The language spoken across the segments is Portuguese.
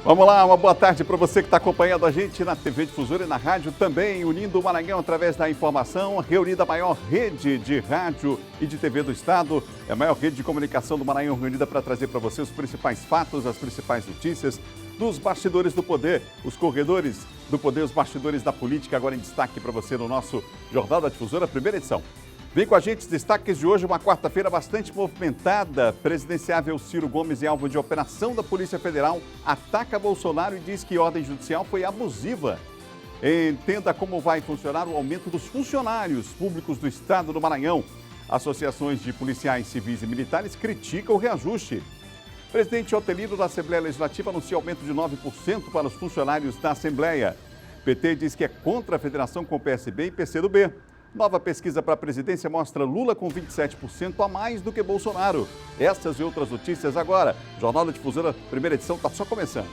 Vamos lá, uma boa tarde para você que está acompanhando a gente na TV Difusora e na rádio também, unindo o Maranhão através da informação, reunida a maior rede de rádio e de TV do estado, é a maior rede de comunicação do Maranhão reunida para trazer para você os principais fatos, as principais notícias dos bastidores do poder, os corredores do poder, os bastidores da política, agora em destaque para você no nosso Jornal da Difusora, primeira edição. Vem com a gente, destaques de hoje, uma quarta-feira bastante movimentada. Presidenciável Ciro Gomes, em alvo de operação da Polícia Federal, ataca Bolsonaro e diz que a ordem judicial foi abusiva. Entenda como vai funcionar o aumento dos funcionários públicos do estado do Maranhão. Associações de policiais civis e militares criticam o reajuste. Presidente Otelino da Assembleia Legislativa anuncia aumento de 9% para os funcionários da Assembleia. PT diz que é contra a federação com PSB e PCdoB. Nova pesquisa para a presidência mostra Lula com 27% a mais do que Bolsonaro. Essas e outras notícias agora. Jornal da Difusora, primeira edição, está só começando.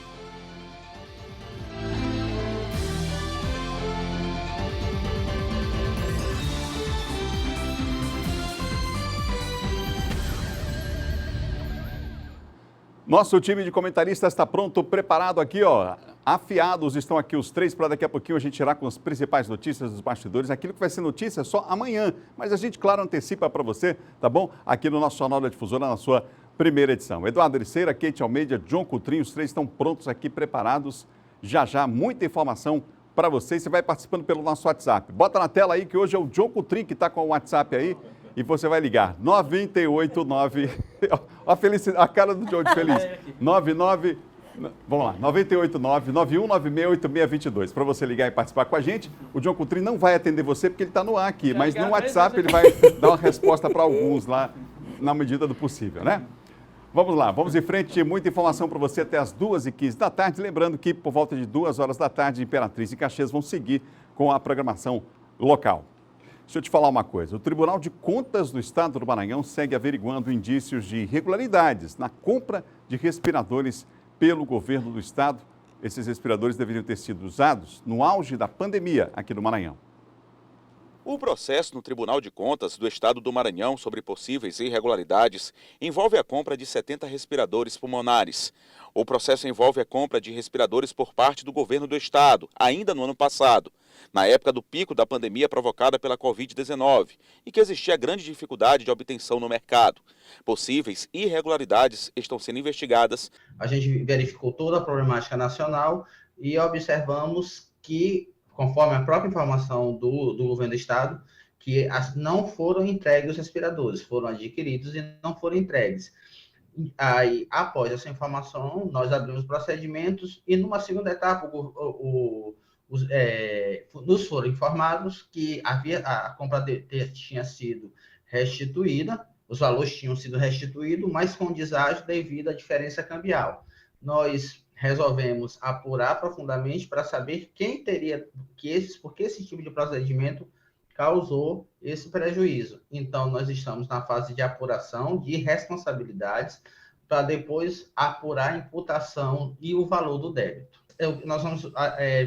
Nosso time de comentaristas está pronto, preparado aqui, ó. Afiados estão aqui os três para daqui a pouquinho a gente tirar com as principais notícias dos bastidores. Aquilo que vai ser notícia só amanhã, mas a gente, claro, antecipa para você, tá bom? Aqui no nosso Jornal da Difusora, na sua primeira edição. Eduardo Ericeira, Kate Almeida, John Coutrinho, os três estão prontos aqui, preparados. Já, muita informação para você. Você vai participando pelo nosso WhatsApp. Bota na tela aí que hoje é o John Coutrinho que está com o WhatsApp aí. E você vai ligar, 989, a cara do John de feliz, 99, vamos lá, 989-9196-8622, para você ligar e participar com a gente. O John Coutrinho não vai atender você porque ele está no ar aqui, mas no WhatsApp ele vai dar uma resposta para alguns lá, na medida do possível, né? Vamos lá, vamos em frente, muita informação para você até as 2h15 da tarde, lembrando que por volta de 2 horas da tarde, Imperatriz e Caxias vão seguir com a programação local. Deixa eu te falar uma coisa, o Tribunal de Contas do Estado do Maranhão segue averiguando indícios de irregularidades na compra de respiradores pelo governo do estado. Esses respiradores deveriam ter sido usados no auge da pandemia aqui no Maranhão. O processo no Tribunal de Contas do Estado do Maranhão sobre possíveis irregularidades envolve a compra de 70 respiradores pulmonares. O processo envolve a compra de respiradores por parte do governo do estado, ainda no ano passado, na época do pico da pandemia provocada pela Covid-19, e que existia grande dificuldade de obtenção no mercado. Possíveis irregularidades estão sendo investigadas. A gente verificou toda a problemática nacional e observamos que, conforme a própria informação do governo do estado, que não foram entregues os respiradores, foram adquiridos e não foram entregues. Aí, após essa informação, nós abrimos procedimentos e, numa segunda etapa, nos foram informados que a compra tinha sido restituída, os valores tinham sido restituídos, mas com deságio devido à diferença cambial. Nós resolvemos apurar profundamente para saber quem teria, porque esse tipo de procedimento causou esse prejuízo. Então, nós estamos na fase de apuração de responsabilidades para depois apurar a imputação e o valor do débito. Nós vamos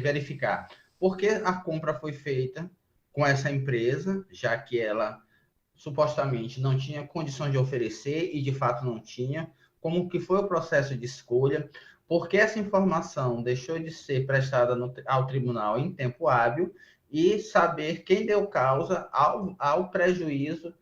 verificar por que a compra foi feita com essa empresa, já que ela supostamente não tinha condições de oferecer e de fato não tinha, como que foi o processo de escolha, por que essa informação deixou de ser prestada ao tribunal em tempo hábil e saber quem deu causa ao prejuízo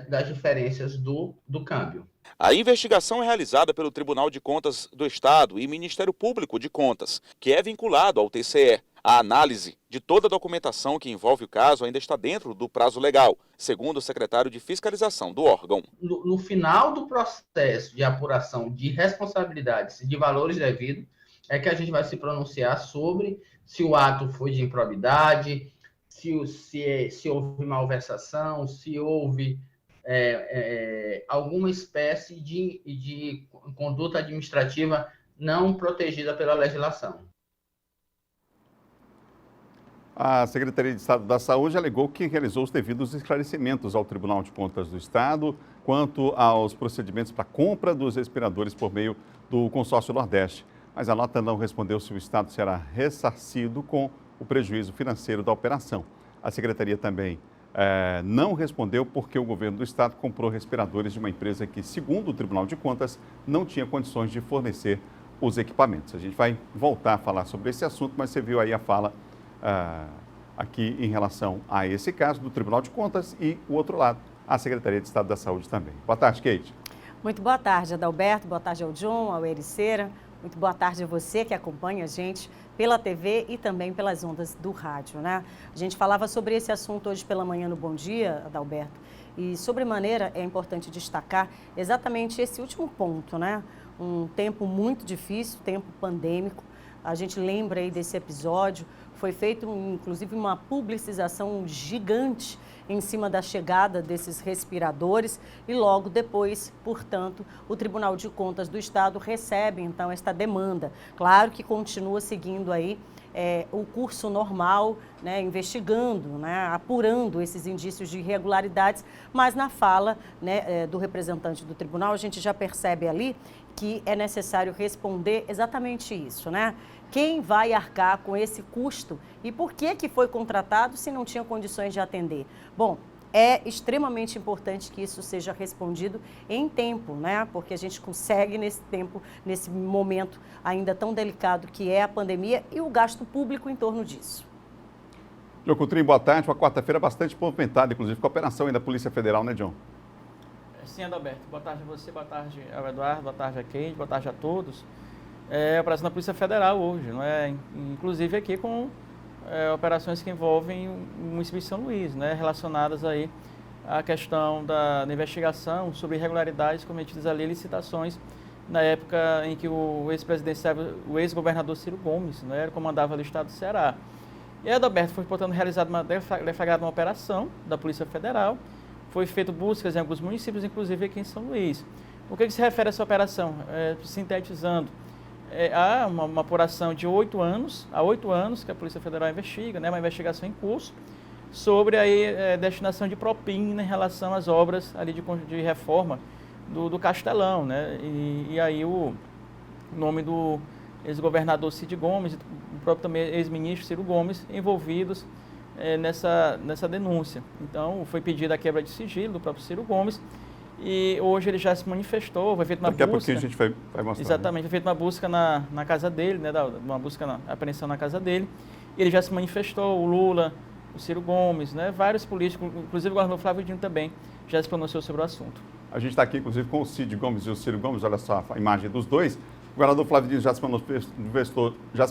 das diferenças do câmbio. A investigação é realizada pelo Tribunal de Contas do Estado e Ministério Público de Contas, que é vinculado ao TCE. A análise de toda a documentação que envolve o caso ainda está dentro do prazo legal, segundo o secretário de Fiscalização do órgão. No final do processo de apuração de responsabilidades e de valores devidos, é que a gente vai se pronunciar sobre se o ato foi de improbidade, se houve malversação, se houve alguma espécie de conduta administrativa não protegida pela legislação. A Secretaria de Estado da Saúde alegou que realizou os devidos esclarecimentos ao Tribunal de Contas do Estado quanto aos procedimentos para a compra dos respiradores por meio do Consórcio Nordeste. Mas a nota não respondeu se o Estado será ressarcido com o prejuízo financeiro da operação. A Secretaria também não respondeu porque o governo do Estado comprou respiradores de uma empresa que, segundo o Tribunal de Contas, não tinha condições de fornecer os equipamentos. A gente vai voltar a falar sobre esse assunto, mas você viu aí a fala aqui em relação a esse caso do Tribunal de Contas e o outro lado, a Secretaria de Estado da Saúde também. Boa tarde, Kate. Muito boa tarde, Adalberto. Boa tarde ao John, ao Ericeira. Muito boa tarde a você que acompanha a gente pela TV e também pelas ondas do rádio, né? A gente falava sobre esse assunto hoje pela manhã no Bom Dia, Adalberto, e sobremaneira é importante destacar exatamente esse último ponto, né? Um tempo muito difícil, tempo pandêmico. A gente lembra aí desse episódio, foi feito inclusive uma publicização gigante em cima da chegada desses respiradores e logo depois, portanto, o Tribunal de Contas do Estado recebe então esta demanda. Claro que continua seguindo aí o curso normal, né, investigando, né, apurando esses indícios de irregularidades, mas na fala, né, do representante do tribunal, a gente já percebe ali que é necessário responder exatamente isso, né? Quem vai arcar com esse custo e por que foi contratado se não tinha condições de atender? Bom, é extremamente importante que isso seja respondido em tempo, né? Porque a gente consegue nesse tempo, nesse momento ainda tão delicado que é a pandemia e o gasto público em torno disso. John Coutrinho, boa tarde. Uma quarta-feira bastante movimentada, inclusive com a operação aí da Polícia Federal, né, John? Sim, Adalberto. Boa tarde a você, boa tarde ao Eduardo, boa tarde a Kate, boa tarde a todos. A operação da Polícia Federal hoje, não é? Inclusive aqui com operações que envolvem o município de São Luís, né? Relacionadas aí à questão da investigação sobre irregularidades cometidas ali, licitações, na época em que o o ex-governador Ciro Gomes, né, comandava ali o estado do Ceará. E a Adalberto foi, portanto, deflagrada uma operação da Polícia Federal, foi feito buscas em alguns municípios, inclusive aqui em São Luís. O que se refere a essa operação? Sintetizando, há uma apuração de 8 anos, há 8 anos que a Polícia Federal investiga, né, uma investigação em curso, sobre a destinação de propina em relação às obras ali de reforma do Castelão, né, e aí o nome do ex-governador Cid Gomes, o próprio também ex-ministro Ciro Gomes, envolvidos nessa denúncia. Então, foi pedida a quebra de sigilo do próprio Ciro Gomes e hoje ele já se manifestou, foi feita uma busca. Daqui a pouquinho a gente vai mostrar. Exatamente, né? foi feita uma busca na casa dele, né, uma busca, apreensão na casa dele. Ele já se manifestou, o Lula, o Ciro Gomes, né, vários políticos, inclusive o governador Flávio Dino também, já se pronunciou sobre o assunto. A gente está aqui, inclusive, com o Cid Gomes e o Ciro Gomes, olha só a imagem dos dois. O governador Flávio Dino já se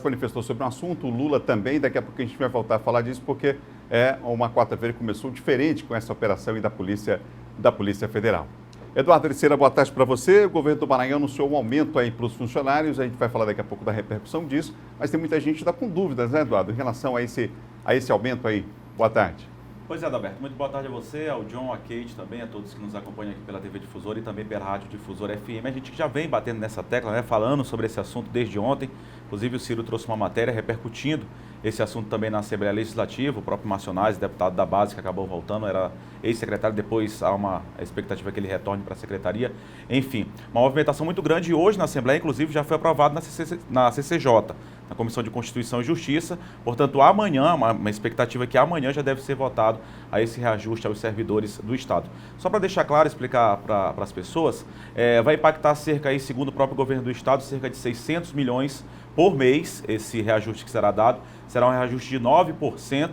manifestou sobre o assunto, o Lula também. Daqui a pouco a gente vai voltar a falar disso, porque é uma quarta-feira que começou diferente com essa operação e da Polícia Federal. Eduardo Ericeira, boa tarde para você. O governo do Maranhão anunciou um aumento aí para os funcionários, a gente vai falar daqui a pouco da repercussão disso, mas tem muita gente que está com dúvidas, né, Eduardo, em relação a esse aumento aí. Boa tarde. Pois é, Adalberto, muito boa tarde a você, ao John, a Kate também, a todos que nos acompanham aqui pela TV Difusora e também pela Rádio Difusora FM. A gente já vem batendo nessa tecla, né, falando sobre esse assunto desde ontem. Inclusive o Ciro trouxe uma matéria repercutindo esse assunto também na Assembleia Legislativa. O próprio Marcionais, deputado da base, que acabou voltando, era ex-secretário, depois há uma expectativa que ele retorne para a secretaria. Enfim, uma movimentação muito grande e hoje na Assembleia, inclusive, já foi aprovado na CCJ, na Comissão de Constituição e Justiça. Portanto, amanhã, uma expectativa que amanhã já deve ser votado a esse reajuste aos servidores do Estado. Só para deixar claro, explicar para as pessoas, vai impactar cerca, aí, segundo o próprio governo do Estado, cerca de 600 milhões por mês, esse reajuste que será dado. Será um reajuste de 9%.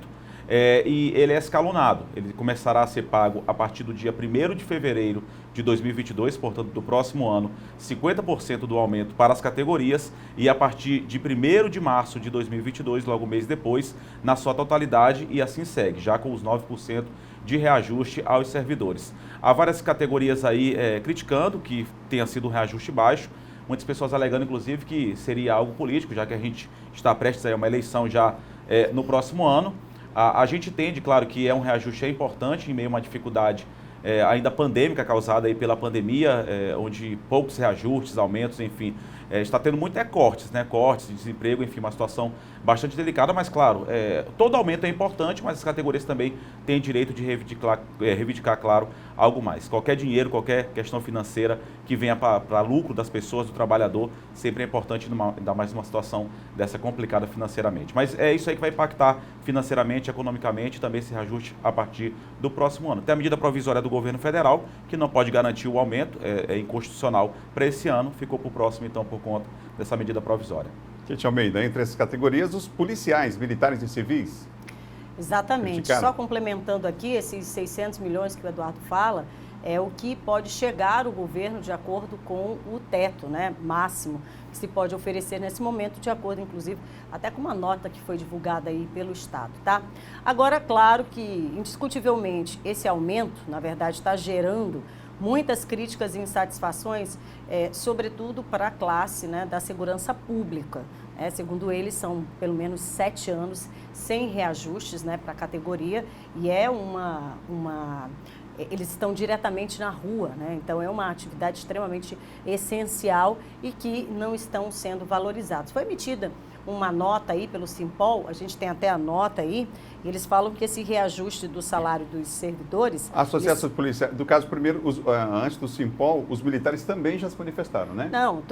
E ele é escalonado, ele começará a ser pago a partir do dia 1º de fevereiro de 2022, portanto do próximo ano, 50% do aumento para as categorias e a partir de 1º de março de 2022, logo um mês depois, na sua totalidade e assim segue, já com os 9% de reajuste aos servidores. Há várias categorias aí criticando que tenha sido um reajuste baixo, muitas pessoas alegando inclusive que seria algo político, já que a gente está prestes a uma eleição já no próximo ano. A gente entende, claro, que é um reajuste importante em meio a uma dificuldade ainda pandêmica causada aí pela pandemia, onde poucos reajustes, aumentos, enfim, está tendo muito cortes, né? Cortes de desemprego, enfim, uma situação bastante delicada, mas claro, todo aumento é importante, mas as categorias também têm direito de reivindicar, claro, algo mais. Qualquer dinheiro, qualquer questão financeira que venha para lucro das pessoas, do trabalhador, sempre é importante, ainda mais numa situação dessa complicada financeiramente. Mas é isso aí que vai impactar financeiramente, economicamente, também esse reajuste a partir do próximo ano. Tem a medida provisória do governo federal, que não pode garantir o aumento, é inconstitucional para esse ano, ficou para o próximo, então, por conta dessa medida provisória. Kate Almeida, entre essas categorias, os policiais, militares e civis. Exatamente. Só complementando aqui, esses 600 milhões que o Eduardo fala, é o que pode chegar o governo de acordo com o teto, né, máximo que se pode oferecer nesse momento, de acordo, inclusive, até com uma nota que foi divulgada aí pelo Estado, tá? Agora, claro que, indiscutivelmente, esse aumento, na verdade, está gerando muitas críticas e insatisfações, sobretudo para a classe, né, da segurança pública. Segundo eles, são pelo menos 7 anos sem reajustes, né, para a categoria, e eles estão diretamente na rua, né? Então é uma atividade extremamente essencial e que não estão sendo valorizados. Foi emitida uma nota aí pelo Simpol, a gente tem até a nota aí, e eles falam que esse reajuste do salário dos servidores... A Associação Policial, do caso primeiro, antes do Simpol, os militares também já se manifestaram, né? Não,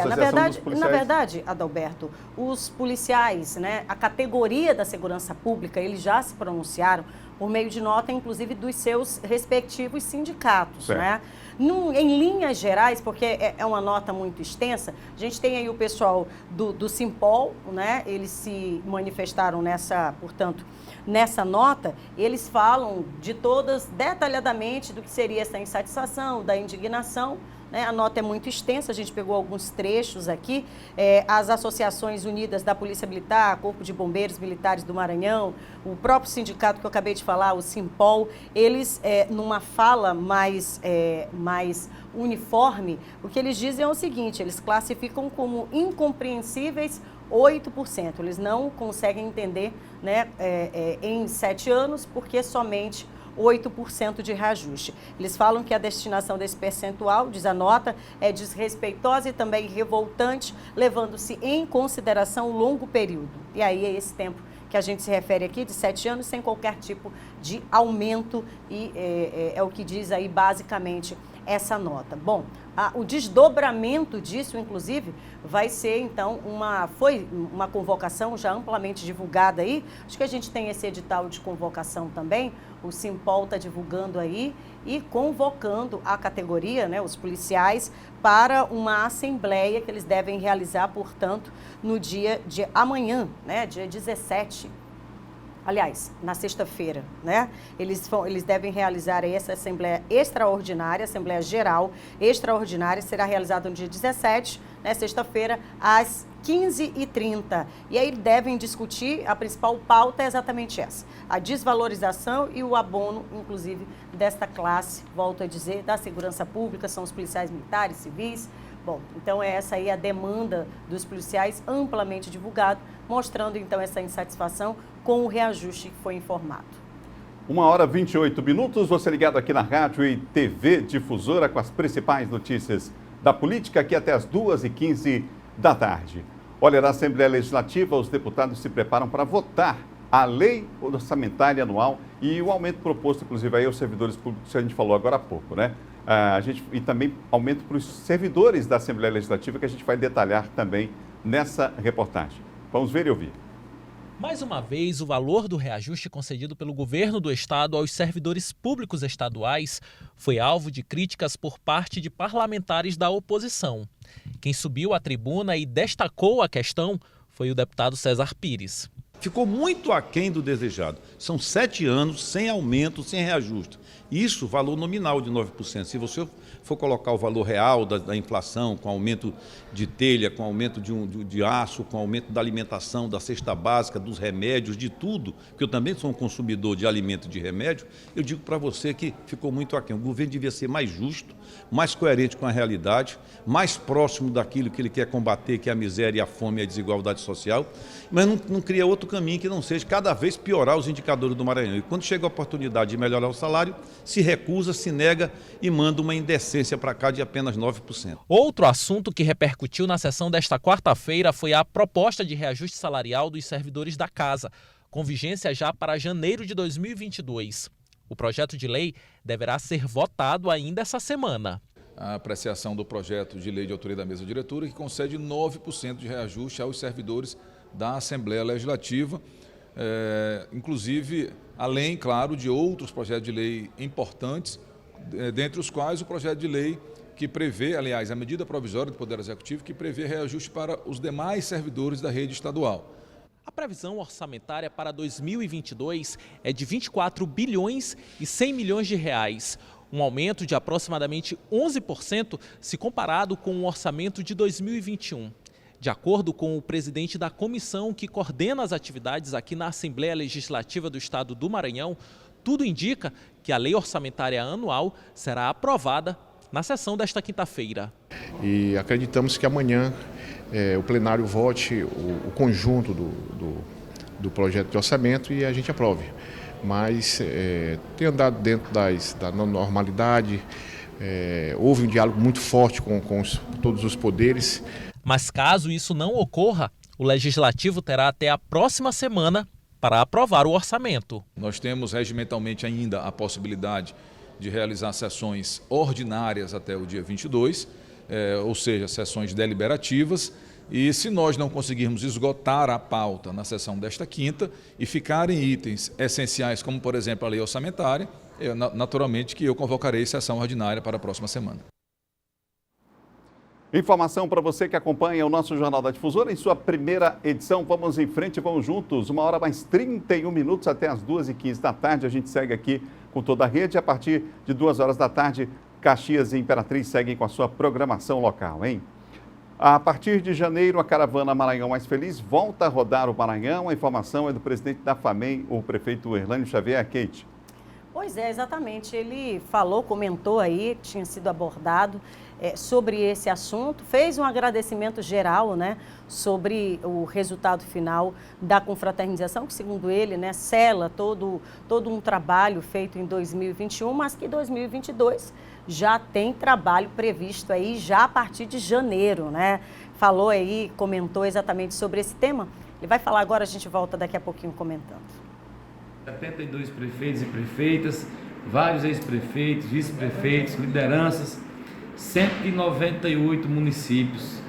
na verdade, Adalberto, os policiais, né, a categoria da segurança pública, eles já se pronunciaram por meio de nota, inclusive, dos seus respectivos sindicatos, né? Em linhas gerais, porque é uma nota muito extensa, a gente tem aí o pessoal do Simpol, né? Eles se manifestaram portanto, nessa nota, eles falam de todas, detalhadamente, do que seria essa insatisfação, da indignação, né? A nota é muito extensa, a gente pegou alguns trechos aqui. As associações unidas da Polícia Militar, Corpo de Bombeiros Militares do Maranhão, o próprio sindicato que eu acabei de falar, o Simpol, eles, numa fala mais uniforme, o que eles dizem é o seguinte: eles classificam como incompreensíveis 8%. Eles não conseguem entender, né, em 7 anos, porque somente 8% de reajuste. Eles falam que a destinação desse percentual, diz a nota, é desrespeitosa e também revoltante, levando-se em consideração o longo período. E aí é esse tempo que a gente se refere aqui, de 7 anos, sem qualquer tipo de aumento, e é o que diz aí basicamente essa nota. Bom, o desdobramento disso, inclusive, vai ser, então, foi uma convocação já amplamente divulgada aí. Acho que a gente tem esse edital de convocação também, o Simpol está divulgando aí e convocando a categoria, né, os policiais, para uma assembleia que eles devem realizar, portanto, no dia de amanhã, né, dia 17. Aliás, na sexta-feira, né? Eles devem realizar essa Assembleia Extraordinária, Assembleia Geral Extraordinária, será realizada no dia 17, né, sexta-feira, às 15h30. E aí devem discutir, a principal pauta é exatamente essa: a desvalorização e o abono, inclusive, desta classe, volto a dizer, da segurança pública, são os policiais militares, civis. Bom, então é essa aí a demanda dos policiais, amplamente divulgado, mostrando então essa insatisfação com o reajuste que foi informado. 1h28, você ligado aqui na Rádio e TV Difusora com as principais notícias da política, aqui até as 2h15 da tarde. Olha, na Assembleia Legislativa, os deputados se preparam para votar a lei orçamentária anual e o aumento proposto, inclusive, aí aos servidores públicos, que a gente falou agora há pouco, né? E também aumento para os servidores da Assembleia Legislativa, que a gente vai detalhar também nessa reportagem. Vamos ver e ouvir. Mais uma vez, o valor do reajuste concedido pelo governo do estado aos servidores públicos estaduais foi alvo de críticas por parte de parlamentares da oposição. Quem subiu à tribuna e destacou a questão foi o deputado César Pires. Ficou muito aquém do desejado. São 7 anos sem aumento, sem reajuste. Isso, valor nominal de 9%. Se você for colocar o valor real da inflação, com aumento de telha, com aumento de aço, com aumento da alimentação, da cesta básica, dos remédios, de tudo, porque eu também sou um consumidor de alimento e de remédio, eu digo para você que ficou muito aquém. O governo devia ser mais justo, mais coerente com a realidade, mais próximo daquilo que ele quer combater, que é a miséria, a fome e a desigualdade social, mas não cria outro caminho que não seja cada vez piorar os indicadores do Maranhão. E quando chega a oportunidade de melhorar o salário, se recusa, se nega e manda uma indecência para cá de apenas 9%. Outro assunto que repercutiu na sessão desta quarta-feira foi a proposta de reajuste salarial dos servidores da casa, com vigência já para janeiro de 2022. O projeto de lei deverá ser votado ainda essa semana. A apreciação do projeto de lei de autoria da mesa diretora, que concede 9% de reajuste aos servidores da Assembleia Legislativa, inclusive, além, claro, de outros projetos de lei importantes, dentre os quais o projeto de lei que prevê, aliás, a medida provisória do Poder Executivo que prevê reajuste para os demais servidores da rede estadual. A previsão orçamentária para 2022 é de 24 bilhões e 100 milhões de reais, um aumento de aproximadamente 11% se comparado com o orçamento de 2021. De acordo com o presidente da comissão que coordena as atividades aqui na Assembleia Legislativa do Estado do Maranhão, tudo indica que a lei orçamentária anual será aprovada na sessão desta quinta-feira. E acreditamos que amanhã o plenário vote o conjunto do projeto de orçamento e a gente aprove. Mas tem andado dentro da normalidade, houve um diálogo muito forte com todos os poderes. Mas caso isso não ocorra, o Legislativo terá até a próxima semana para aprovar o orçamento. Nós temos regimentalmente ainda a possibilidade de realizar sessões ordinárias até o dia 22, ou seja, sessões deliberativas, e se nós não conseguirmos esgotar a pauta na sessão desta quinta e ficarem itens essenciais, como por exemplo a lei orçamentária, naturalmente que eu convocarei sessão ordinária para a próxima semana. Informação para você que acompanha o nosso Jornal da Difusora em sua primeira edição. Vamos em frente, vamos juntos. 1h mais 31 minutos até as 2h15 da tarde. A gente segue aqui com toda a rede. A partir de 2 horas da tarde, Caxias e Imperatriz seguem com a sua programação local, hein? A partir de janeiro, a caravana Maranhão Mais Feliz volta a rodar o Maranhão. A informação é do presidente da FAMEM, o prefeito Erlânio Xavier. Kate. Pois é, exatamente. Ele falou, comentou aí, tinha sido abordado sobre esse assunto, fez um agradecimento geral, né, sobre o resultado final da confraternização, que segundo ele, né, sela todo um trabalho feito em 2021, mas que 2022 já tem trabalho previsto aí já a partir de janeiro, né? Falou aí, comentou exatamente sobre esse tema. Ele vai falar agora, a gente volta daqui a pouquinho comentando. 72 prefeitos e prefeitas, vários ex-prefeitos, vice-prefeitos, lideranças, 198 municípios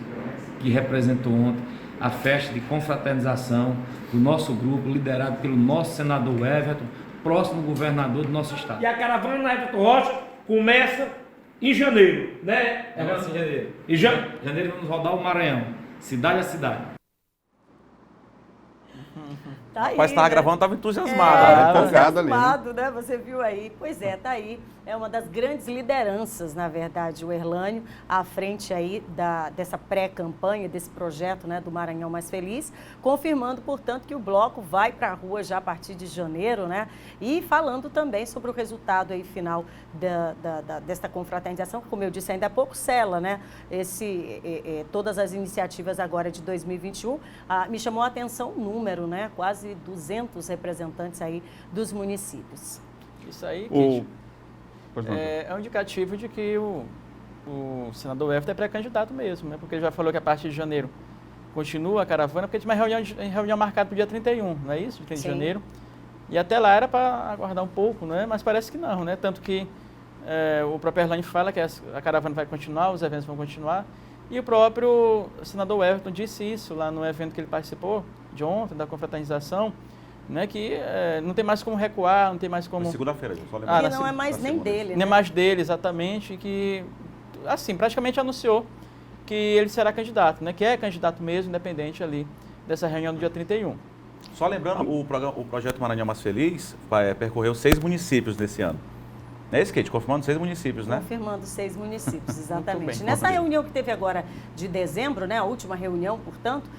que representou ontem a festa de confraternização do nosso grupo, liderado pelo nosso senador Everton, próximo governador do nosso estado. E a caravana Everton Rocha começa em janeiro, né? Começa em janeiro. Em janeiro vamos rodar o Maranhão, cidade a cidade. Tá aí, Mas estava né? gravando, estava entusiasmado. Entusiasmado, né? Você viu aí. Pois é, tá aí. É uma das grandes lideranças, na verdade, o Erlânio, à frente aí dessa pré-campanha, desse projeto, né, do Maranhão Mais Feliz, confirmando, portanto, que o bloco vai para a rua já a partir de janeiro, né? E falando também sobre o resultado aí final desta confraternização, que, como eu disse ainda há pouco, sela, né? Todas as iniciativas agora de 2021. Me chamou a atenção o número, né? Quase 200 representantes aí dos municípios. Isso aí, Kate, é um indicativo de que o senador Everton é pré-candidato mesmo, né? Porque ele já falou que a partir de janeiro continua a caravana, porque tinha uma reunião marcada para o dia 31, não é isso? De 30 de janeiro. E até lá era para aguardar um pouco, né? Mas parece que não, né? Tanto que o próprio Erlânio fala que a caravana vai continuar, os eventos vão continuar. E o próprio senador Everton disse isso lá no evento que ele participou de ontem, da confraternização, né, que não tem mais como recuar, não tem mais como... Segunda-feira, só lembrar. E não é mais nem dele, né? Não é mais dele, exatamente, que, assim, praticamente anunciou que ele será candidato, né, que é candidato mesmo, independente ali dessa reunião do dia 31. Só lembrando, o projeto Maranhão Mais Feliz percorreu 6 municípios nesse ano. Não é isso, Kate? Confirmando 6 municípios, né? Confirmando 6 municípios, exatamente. bem, Nessa reunião que teve agora de dezembro, né, a última reunião, portanto,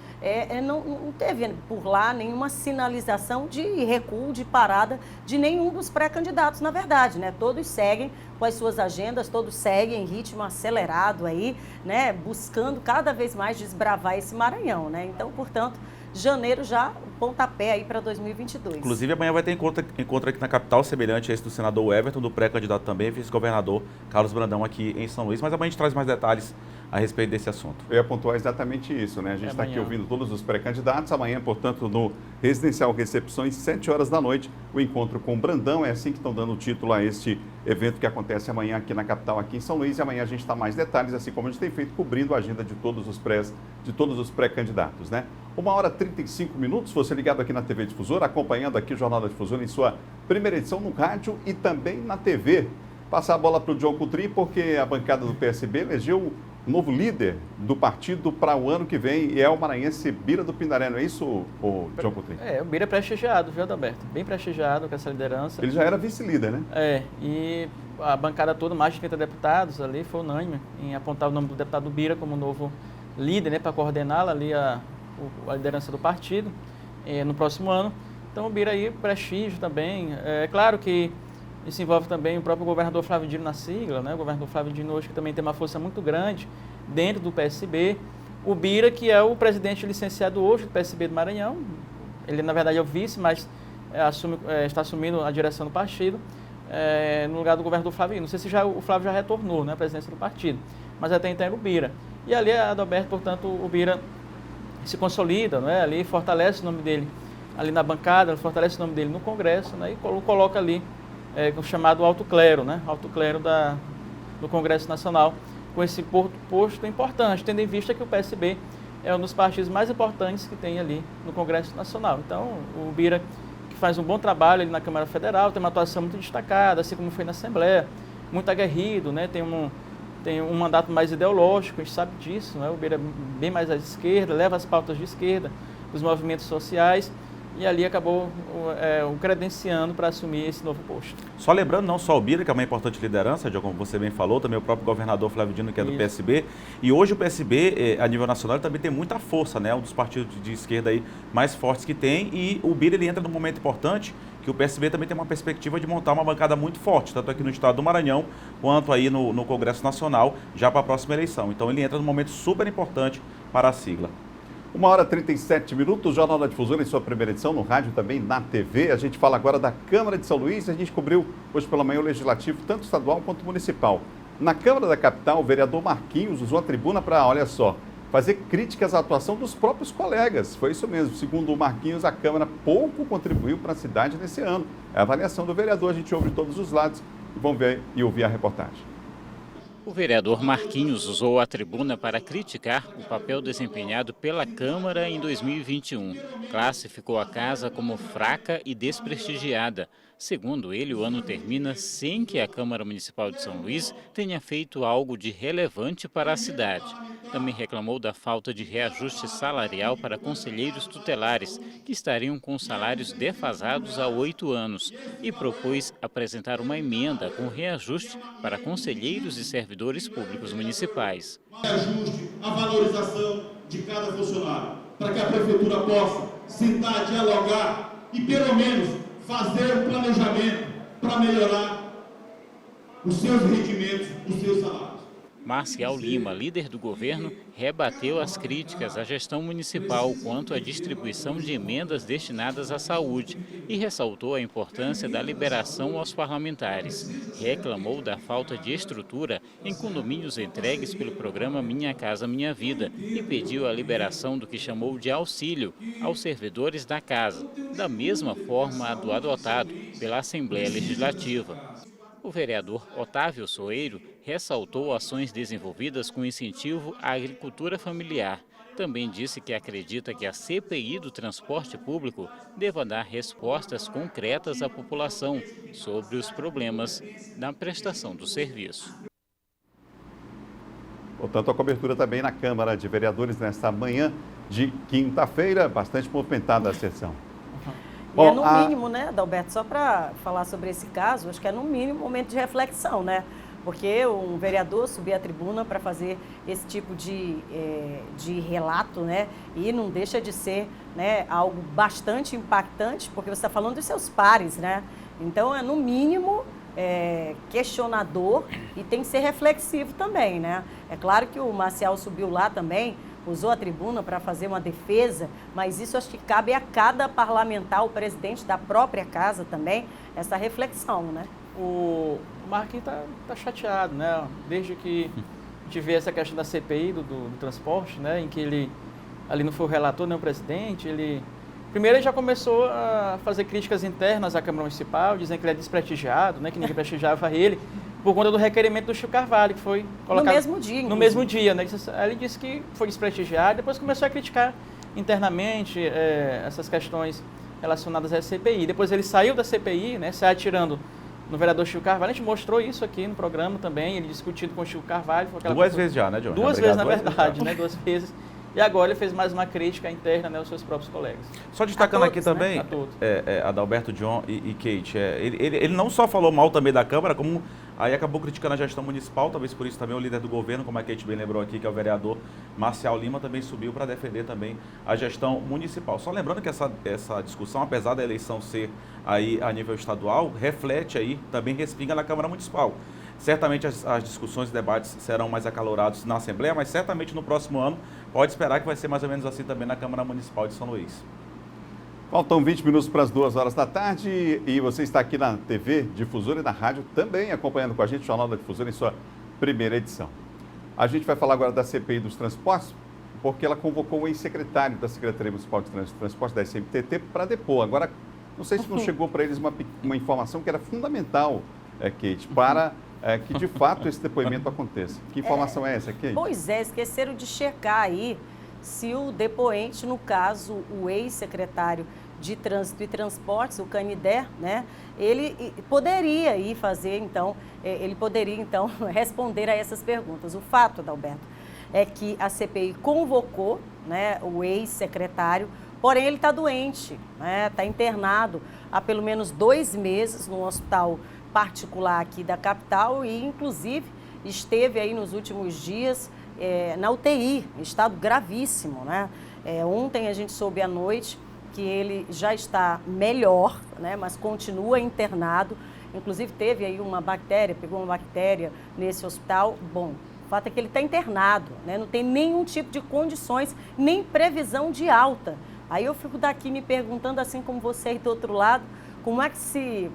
não teve por lá nenhuma sinalização de recuo, de parada de nenhum dos pré-candidatos, na verdade, né? Todos seguem com as suas agendas, todos seguem em ritmo acelerado aí, né? Buscando cada vez mais desbravar esse Maranhão, né? Então, portanto, janeiro já, o pontapé aí para 2022. Inclusive, amanhã vai ter encontro aqui na capital, semelhante a esse do senador Everton, do pré-candidato também, vice-governador Carlos Brandão aqui em São Luís. Mas amanhã a gente traz mais detalhes a respeito desse assunto. Eu ia pontuar exatamente isso, né? A gente está aqui ouvindo todos os pré-candidatos. Amanhã, portanto, no Residencial Recepções, 7 horas da noite, o encontro com o Brandão. É assim que estão dando o título a este evento que acontece amanhã aqui na capital, aqui em São Luís. E amanhã a gente está mais detalhes, assim como a gente tem feito, cobrindo a agenda de todos os pré-candidatos, né? 1h35, você ligado aqui na TV Difusora, acompanhando aqui o Jornal da Difusora em sua primeira edição no rádio e também na TV. Passar a bola para o John Coutrin, porque a bancada do PSB elegeu um novo líder do partido para o ano que vem, e é o maranhense Bira do Pindaré, não é isso, o John Coutrin? O Bira é prestigiado, viu, Adalberto? Bem prestigiado com essa liderança. Ele já era vice-líder, né? E a bancada toda, mais de 30 deputados ali, foi unânime em apontar o nome do deputado Bira como novo líder, né, para coordená-la ali a liderança do partido no próximo ano. Então o Bira aí, prestígio também. É claro que isso envolve também o próprio governador Flávio Dino na sigla, né? O governador Flávio Dino hoje que também tem uma força muito grande dentro do PSB. O Bira, que é o presidente licenciado hoje do PSB do Maranhão, ele na verdade é o vice, mas está assumindo a direção do partido, no lugar do governador Flávio Dino. Não sei se o Flávio já retornou, né, à presidência do partido, mas até então era o Bira. E ali, Adalberto, portanto, o Bira se consolida, né? Ali fortalece o nome dele ali na bancada, fortalece o nome dele no Congresso, né? E coloca ali o chamado alto clero, né? Alto clero do Congresso Nacional, com esse posto importante, tendo em vista que o PSB é um dos partidos mais importantes que tem ali no Congresso Nacional. Então, o Bira, que faz um bom trabalho ali na Câmara Federal, tem uma atuação muito destacada, assim como foi na Assembleia, muito aguerrido, né? Tem um mandato mais ideológico, a gente sabe disso, né? O Bira é bem mais à esquerda, leva as pautas de esquerda, os movimentos sociais, e ali acabou o credenciando para assumir esse novo posto. Só lembrando, não só o Bira, que é uma importante liderança, como você bem falou, também o próprio governador Flávio Dino, que é do PSB. E hoje o PSB, a nível nacional, também tem muita força, né? Um dos partidos de esquerda aí mais fortes que tem. E o Bira, ele entra num momento importante, que o PSB também tem uma perspectiva de montar uma bancada muito forte, tanto aqui no estado do Maranhão, quanto aí no Congresso Nacional, já para a próxima eleição. Então ele entra num momento super importante para a sigla. 1h37, o Jornal da Difusora em sua primeira edição, no rádio também, na TV. A gente fala agora da Câmara de São Luís. A gente cobriu hoje pela manhã o Legislativo, tanto estadual quanto municipal. Na Câmara da Capital, o vereador Marquinhos usou a tribuna para, olha só, fazer críticas à atuação dos próprios colegas. Foi isso mesmo. Segundo o Marquinhos, a Câmara pouco contribuiu para a cidade nesse ano. É a avaliação do vereador, a gente ouve de todos os lados e vamos ver e ouvir a reportagem. O vereador Marquinhos usou a tribuna para criticar o papel desempenhado pela Câmara em 2021. Classificou a casa como fraca e desprestigiada. Segundo ele, o ano termina sem que a Câmara Municipal de São Luís tenha feito algo de relevante para a cidade. Também reclamou da falta de reajuste salarial para conselheiros tutelares, que estariam com salários defasados há 8 anos, e propôs apresentar uma emenda com reajuste para conselheiros e servidores públicos municipais. Reajuste a valorização de cada funcionário, para que a Prefeitura possa sentar, dialogar e, pelo menos, fazer um planejamento para melhorar os seus rendimentos, os seus salários. Marcial Lima, líder do governo, rebateu as críticas à gestão municipal quanto à distribuição de emendas destinadas à saúde e ressaltou a importância da liberação aos parlamentares. Reclamou da falta de estrutura em condomínios entregues pelo programa Minha Casa Minha Vida e pediu a liberação do que chamou de auxílio aos servidores da casa, da mesma forma do adotado pela Assembleia Legislativa. O vereador Otávio Soeiro ressaltou ações desenvolvidas com incentivo à agricultura familiar. Também disse que acredita que a CPI do transporte público deva dar respostas concretas à população sobre os problemas na prestação do serviço. Portanto, a cobertura também na Câmara de Vereadores nesta manhã de quinta-feira, bastante movimentada a sessão. E é no mínimo, né, Adalberto, só para falar sobre esse caso, acho que é no mínimo um momento de reflexão, né? Porque um vereador subir à tribuna para fazer esse tipo de relato, né? E não deixa de ser, né, algo bastante impactante, porque você está falando dos seus pares, né? Então, é no mínimo questionador e tem que ser reflexivo também, né? É claro que o Marcial subiu lá também, usou a tribuna para fazer uma defesa, mas isso acho que cabe a cada parlamentar, o presidente da própria casa também, essa reflexão, né? O Marquinhos tá chateado, né? Desde que a gente vê essa questão da CPI do transporte, né? Em que ele ali não foi o relator, nem o presidente, primeiro ele já começou a fazer críticas internas à Câmara Municipal, dizendo que ele é desprestigiado, né? Que ninguém prestigiava ele, por conta do requerimento do Chico Carvalho, que foi colocado... No mesmo dia, inclusive. No mesmo dia, né? Ele disse que foi desprestigiado, depois começou a criticar internamente essas questões relacionadas à CPI. Depois ele saiu da CPI, né? Se atirando no vereador Chico Carvalho. A gente mostrou isso aqui no programa também, ele discutindo com o Chico Carvalho. Duas vezes já, né, John? Duas vezes, na verdade, né? 2 vezes. E agora ele fez mais uma crítica interna, né, aos seus próprios colegas. Só destacando todos, aqui também, né? Adalberto, John e Kate, ele não só falou mal também da Câmara, como aí acabou criticando a gestão municipal, talvez por isso também o líder do governo, como a Kate bem lembrou aqui, que é o vereador Marcial Lima, também subiu para defender também a gestão municipal. Só lembrando que essa discussão, apesar da eleição ser aí a nível estadual, reflete aí, também respinga na Câmara Municipal. Certamente as discussões e debates serão mais acalorados na Assembleia, mas certamente no próximo ano pode esperar que vai ser mais ou menos assim também na Câmara Municipal de São Luís. Faltam 20 minutos para as 2 horas da tarde e você está aqui na TV Difusora e na rádio também acompanhando com a gente o Jornal da Difusora em sua primeira edição. A gente vai falar agora da CPI dos transportes, porque ela convocou o ex-secretário da Secretaria Municipal de Transporte, da SMTT, para depor. Agora, não sei se não chegou para eles uma informação que era fundamental, Kate, para que de fato esse depoimento aconteça. Que informação é essa, Kate? Pois é, esqueceram de checar aí se o depoente, no caso, o ex-secretário de Trânsito e Transportes, o Canidé, né, ele poderia ir fazer, então, responder a essas perguntas. O fato, Adalberto, é que a CPI convocou, né, o ex-secretário, porém ele está doente, né, está internado há pelo menos 2 meses no hospital particular aqui da capital e, inclusive, esteve aí nos últimos dias na UTI, em estado gravíssimo, né? Ontem a gente soube à noite que ele já está melhor, né? Mas continua internado. Inclusive teve aí pegou uma bactéria nesse hospital. Bom, o fato é que ele está internado, né? Não tem nenhum tipo de condições, nem previsão de alta. Aí eu fico daqui me perguntando, assim como você aí do outro lado, como é que se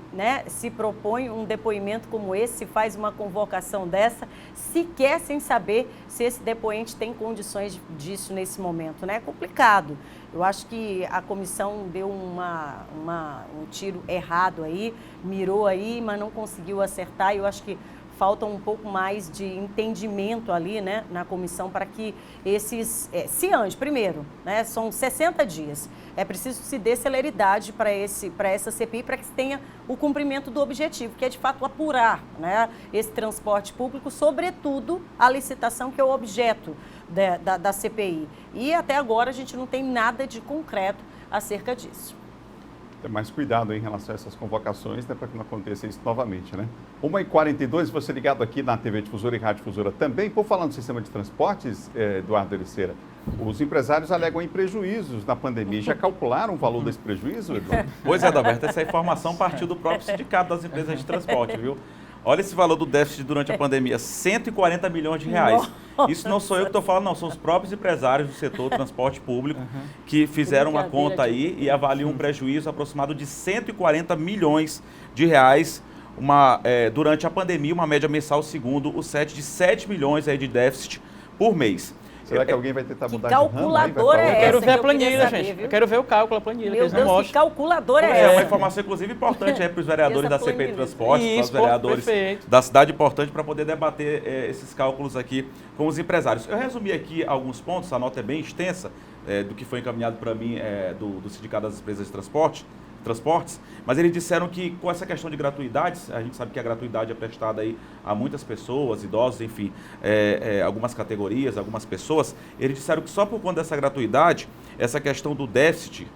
propõe um depoimento como esse, se faz uma convocação dessa, sequer sem saber se esse depoente tem condições disso nesse momento, né? É complicado. Eu acho que a comissão deu um tiro errado aí, mirou aí, mas não conseguiu acertar. Eu acho que falta um pouco mais de entendimento ali, né, na comissão para que se ande, primeiro, né, são 60 dias, é preciso se dê celeridade para essa CPI, para que se tenha o cumprimento do objetivo, que é de fato apurar, né, esse transporte público, sobretudo a licitação, que é o objeto da CPI. E até agora a gente não tem nada de concreto acerca disso. Ter mais cuidado em relação a essas convocações, né, para que não aconteça isso novamente, né? 1h42, você ligado aqui na TV Difusora e Rádio Difusora também. Por falar no sistema de transportes, Eduardo Ericeira, os empresários alegam em prejuízos na pandemia. Já calcularam o valor desse prejuízo, Eduardo? Pois é, Adalberto, essa informação partiu do próprio sindicato das empresas de transporte, viu? Olha esse valor do déficit durante a pandemia, 140 milhões de reais. Nossa. Isso não sou eu que estou falando, não. São os próprios empresários do setor transporte público que fizeram uma conta aí e avaliam um prejuízo aproximado de 140 milhões de reais durante a pandemia, uma média mensal, segundo o CET, de 7 milhões aí de déficit por mês. Será que alguém vai tentar mudar de ramo? Que calculadora é essa? Eu quero ver a planilha, gente. Eu quero ver o cálculo, a planilha. Meu Deus, que calculadora é essa? É uma informação, inclusive, importante para os vereadores da CPI de Transportes, para os vereadores da cidade, importante para poder debater esses cálculos aqui com os empresários. Eu resumi aqui alguns pontos, a nota é bem extensa do que foi encaminhado para mim do Sindicato das Empresas de Transportes, mas eles disseram que com essa questão de gratuidades, a gente sabe que a gratuidade é prestada aí a muitas pessoas, idosos, enfim, algumas categorias, algumas pessoas, eles disseram que só por conta dessa gratuidade, essa questão do déficit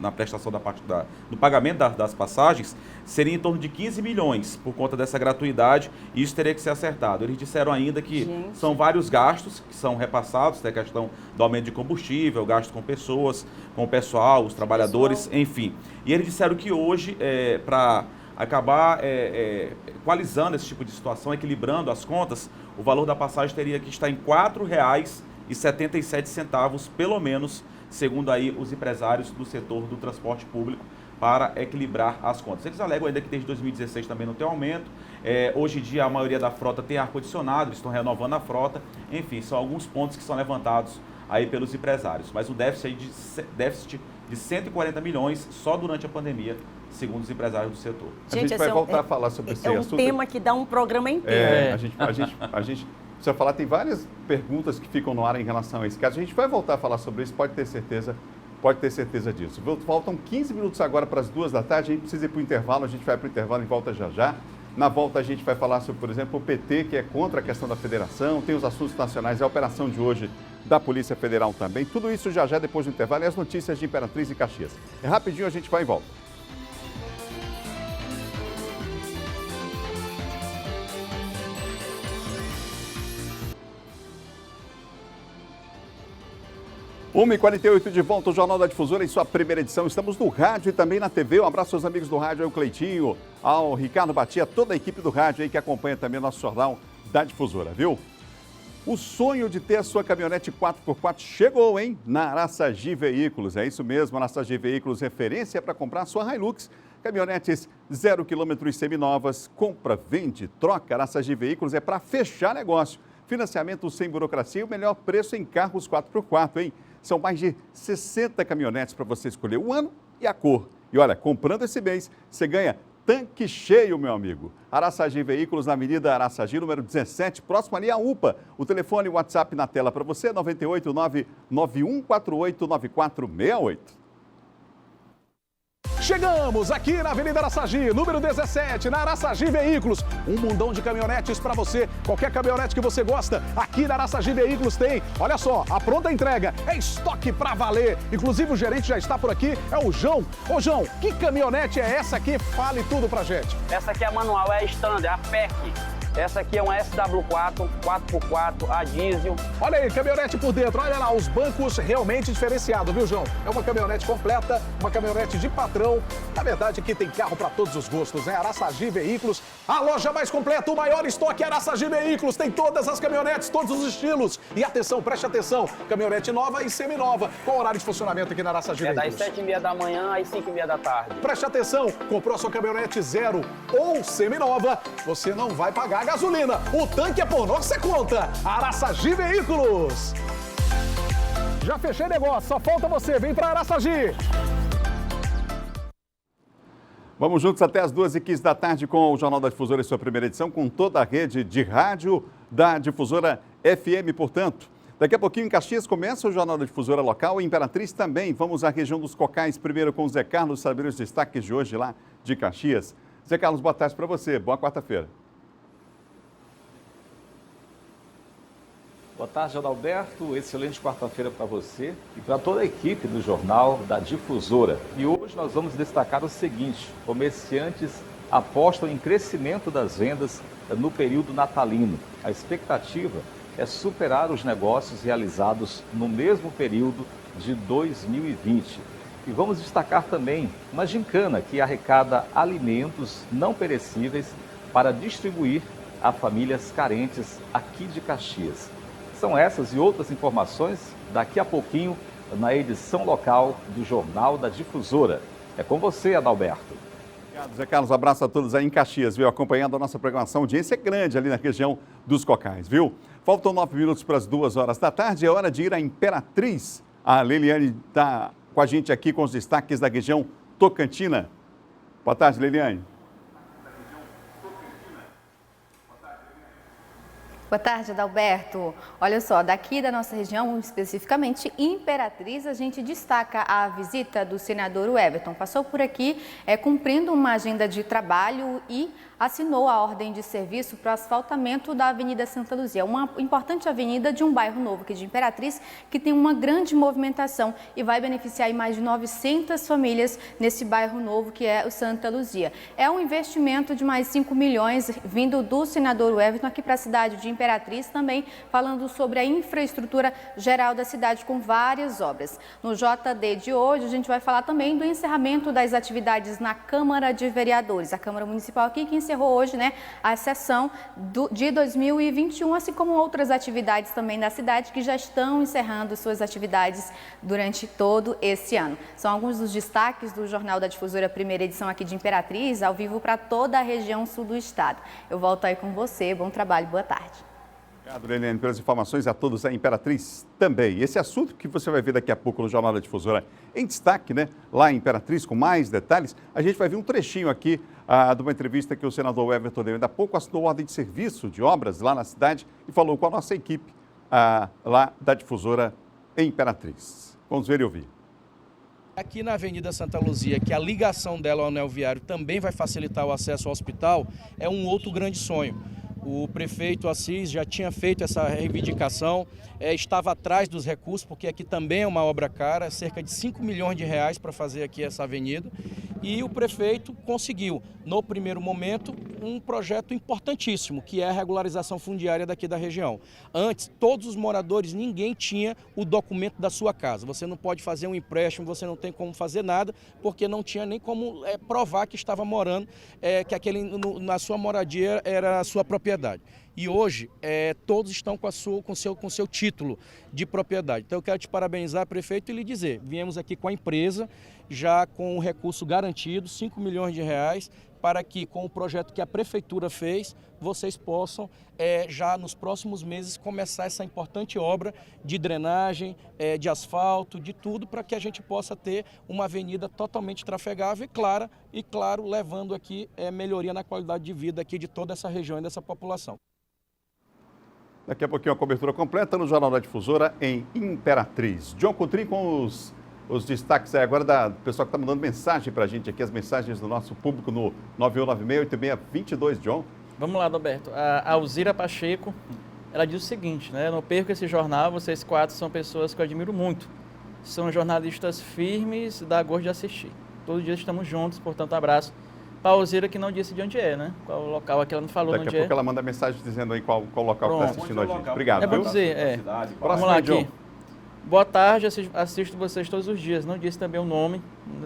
na prestação do pagamento das passagens seria em torno de 15 milhões por conta dessa gratuidade, e isso teria que ser acertado. Eles disseram ainda que são vários gastos que são repassados, tem a questão do aumento de combustível, gasto com pessoas, com o pessoal, os trabalhadores, enfim. E eles disseram que hoje, para acabar equalizando esse tipo de situação, equilibrando as contas, o valor da passagem teria que estar em R$ 4,77, pelo menos, segundo aí os empresários do setor do transporte público, para equilibrar as contas. Eles alegam ainda que desde 2016 também não tem aumento. Hoje em dia a maioria da frota tem ar-condicionado, eles estão renovando a frota. Enfim, são alguns pontos que são levantados aí pelos empresários. Mas um déficit de 140 milhões só durante a pandemia, segundo os empresários do setor. Gente, a gente vai voltar a falar sobre esse assunto. É um tema que dá um programa inteiro. A gente precisa falar, tem várias perguntas que ficam no ar em relação a esse caso. A gente vai voltar a falar sobre isso, pode ter certeza, Pode ter certeza disso. Faltam 15 minutos agora para as 2 da tarde, a gente precisa ir para o intervalo, a gente vai para o intervalo e volta já já. Na volta a gente vai falar sobre, por exemplo, o PT, que é contra a questão da federação, tem os assuntos nacionais, a operação de hoje da Polícia Federal também. Tudo isso já já depois do intervalo e as notícias de Imperatriz e Caxias. É rapidinho, a gente vai e volta. H 1h48 de volta, o Jornal da Difusora em sua primeira edição. Estamos no rádio e também na TV. Um abraço aos amigos do rádio, ao Cleitinho, ao Ricardo Batia, toda a equipe do rádio aí que acompanha também o nosso Jornal da Difusora, viu? O sonho de ter a sua caminhonete 4x4 chegou, hein? Na Araçagi Veículos. É isso mesmo, Araçagi Veículos, referência para comprar a sua Hilux. Caminhonetes 0 km seminovas, compra, vende, troca. Araçagi Veículos é para fechar negócio. Financiamento sem burocracia e o melhor preço em carros 4x4, hein? São mais de 60 caminhonetes para você escolher o ano e a cor. E olha, comprando esse mês, você ganha tanque cheio, meu amigo. Araçagi Veículos, na Avenida Araçagi, número 17, próximo ali à UPA. O telefone e o WhatsApp na tela para você, 989-9148-9468. Chegamos aqui na Avenida Araçagi, número 17, na Araçagi Veículos. Um mundão de caminhonetes para você. Qualquer caminhonete que você gosta, aqui na Araçagi Veículos tem. Olha só, a pronta entrega é estoque para valer. Inclusive o gerente já está por aqui, é o João. Ô João, que caminhonete é essa aqui? Fale tudo pra gente. Essa aqui é a manual, é a standard, é a PEC. Essa aqui é uma SW4, 4x4, a diesel. Olha aí, caminhonete por dentro. Olha lá, os bancos realmente diferenciados, viu, João? É uma caminhonete completa, uma caminhonete de patrão. Na verdade, aqui tem carro para todos os gostos, né? Araçagi Veículos, a loja mais completa, o maior estoque Araçagi Veículos. Tem todas as caminhonetes, todos os estilos. E atenção, preste atenção, caminhonete nova e seminova. Qual o horário de funcionamento aqui na Araçagi Veículos? Das 7h30 da manhã às 5h30 da tarde. Preste atenção, comprou a sua caminhonete zero ou seminova, você não vai pagar gasolina. O tanque é por nossa conta. Araçagi Veículos. Já fechei negócio, só falta você. Vem para Araçagi. Vamos juntos até as 2h15 da tarde com o Jornal da Difusora em sua primeira edição, com toda a rede de rádio da Difusora FM, portanto. Daqui a pouquinho em Caxias começa o Jornal da Difusora local, em Imperatriz também. Vamos à região dos Cocais, primeiro com o Zé Carlos, saber os destaques de hoje lá de Caxias. Zé Carlos, boa tarde para você, boa quarta-feira. Boa tarde, Adalberto. Excelente quarta-feira para você e para toda a equipe do Jornal da Difusora. E hoje nós vamos destacar o seguinte: comerciantes apostam em crescimento das vendas no período natalino. A expectativa é superar os negócios realizados no mesmo período de 2020. E vamos destacar também uma gincana que arrecada alimentos não perecíveis para distribuir a famílias carentes aqui de Caxias. São essas e outras informações daqui a pouquinho na edição local do Jornal da Difusora. É com você, Adalberto. Obrigado, Zé Carlos. Abraço a todos aí em Caxias, viu? Acompanhando a nossa programação. A audiência é grande ali na região dos Cocais, viu? Faltam 9 minutos para as 2 horas da tarde. É hora de ir à Imperatriz. A Liliane está com a gente aqui com os destaques da região Tocantina. Boa tarde, Liliane. Boa tarde, Adalberto. Olha só, daqui da nossa região, especificamente Imperatriz, a gente destaca a visita do senador Everton. Passou por aqui cumprindo uma agenda de trabalho e assinou a ordem de serviço para o asfaltamento da Avenida Santa Luzia, uma importante avenida de um bairro novo aqui de Imperatriz, que tem uma grande movimentação e vai beneficiar aí mais de 900 famílias nesse bairro novo que é o Santa Luzia. É um investimento de mais 5 milhões vindo do senador Everton aqui para a cidade de Imperatriz, também falando sobre a infraestrutura geral da cidade com várias obras. No JD de hoje, a gente vai falar também do encerramento das atividades na Câmara de Vereadores, a Câmara Municipal aqui que encerrou hoje, né, a sessão de 2021, assim como outras atividades também da cidade que já estão encerrando suas atividades durante todo esse ano. São alguns dos destaques do Jornal da Difusora, primeira edição aqui de Imperatriz, ao vivo para toda a região sul do estado. Eu volto aí com você, bom trabalho, boa tarde. Obrigado, Liliane, pelas informações, a todos a Imperatriz também. Esse assunto que você vai ver daqui a pouco no Jornal da Difusora em destaque, né? Lá em Imperatriz, com mais detalhes, a gente vai ver um trechinho aqui de uma entrevista que o senador Everton deu. Ainda há pouco assinou ordem de serviço de obras lá na cidade e falou com a nossa equipe lá da Difusora em Imperatriz. Vamos ver e ouvir. Aqui na Avenida Santa Luzia, que a ligação dela ao anel viário também vai facilitar o acesso ao hospital, é um outro grande sonho. O prefeito Assis já tinha feito essa reivindicação, estava atrás dos recursos, porque aqui também é uma obra cara, cerca de 5 milhões de reais para fazer aqui essa avenida. E o prefeito conseguiu, no primeiro momento, um projeto importantíssimo, que é a regularização fundiária daqui da região. Antes, todos os moradores, ninguém tinha o documento da sua casa. Você não pode fazer um empréstimo, você não tem como fazer nada, porque não tinha nem como provar que estava morando, que na sua moradia era a sua propriedade. E hoje, todos estão com o seu título de propriedade. Então, eu quero te parabenizar, prefeito, e lhe dizer, viemos aqui com a empresa, já com o recurso garantido, 5 milhões de reais, para que, com o projeto que a prefeitura fez, vocês possam, já nos próximos meses, começar essa importante obra de drenagem, de asfalto, de tudo, para que a gente possa ter uma avenida totalmente trafegável e, claro, levando aqui melhoria na qualidade de vida aqui de toda essa região e dessa população. Daqui a pouquinho a cobertura completa no Jornal da Difusora em Imperatriz. John Coutrin com os destaques aí agora do pessoal que está mandando mensagem para a gente aqui, as mensagens do nosso público no 9196-8622, John. Vamos lá, Adalberto. A Alzira Pacheco, ela diz o seguinte, né? Não perco esse jornal, vocês quatro são pessoas que eu admiro muito. São jornalistas firmes, dá gosto de assistir. Todo dia estamos juntos, portanto, abraço. Para a Alzira, que não disse de onde é, né? Qual o local aqui, ela não falou onde é. Daqui a pouco ela manda mensagem dizendo aí qual local que está assistindo a gente. Obrigado. É bom dizer, Vamos lá aqui. Boa tarde, assisto vocês todos os dias. Não disse também o nome,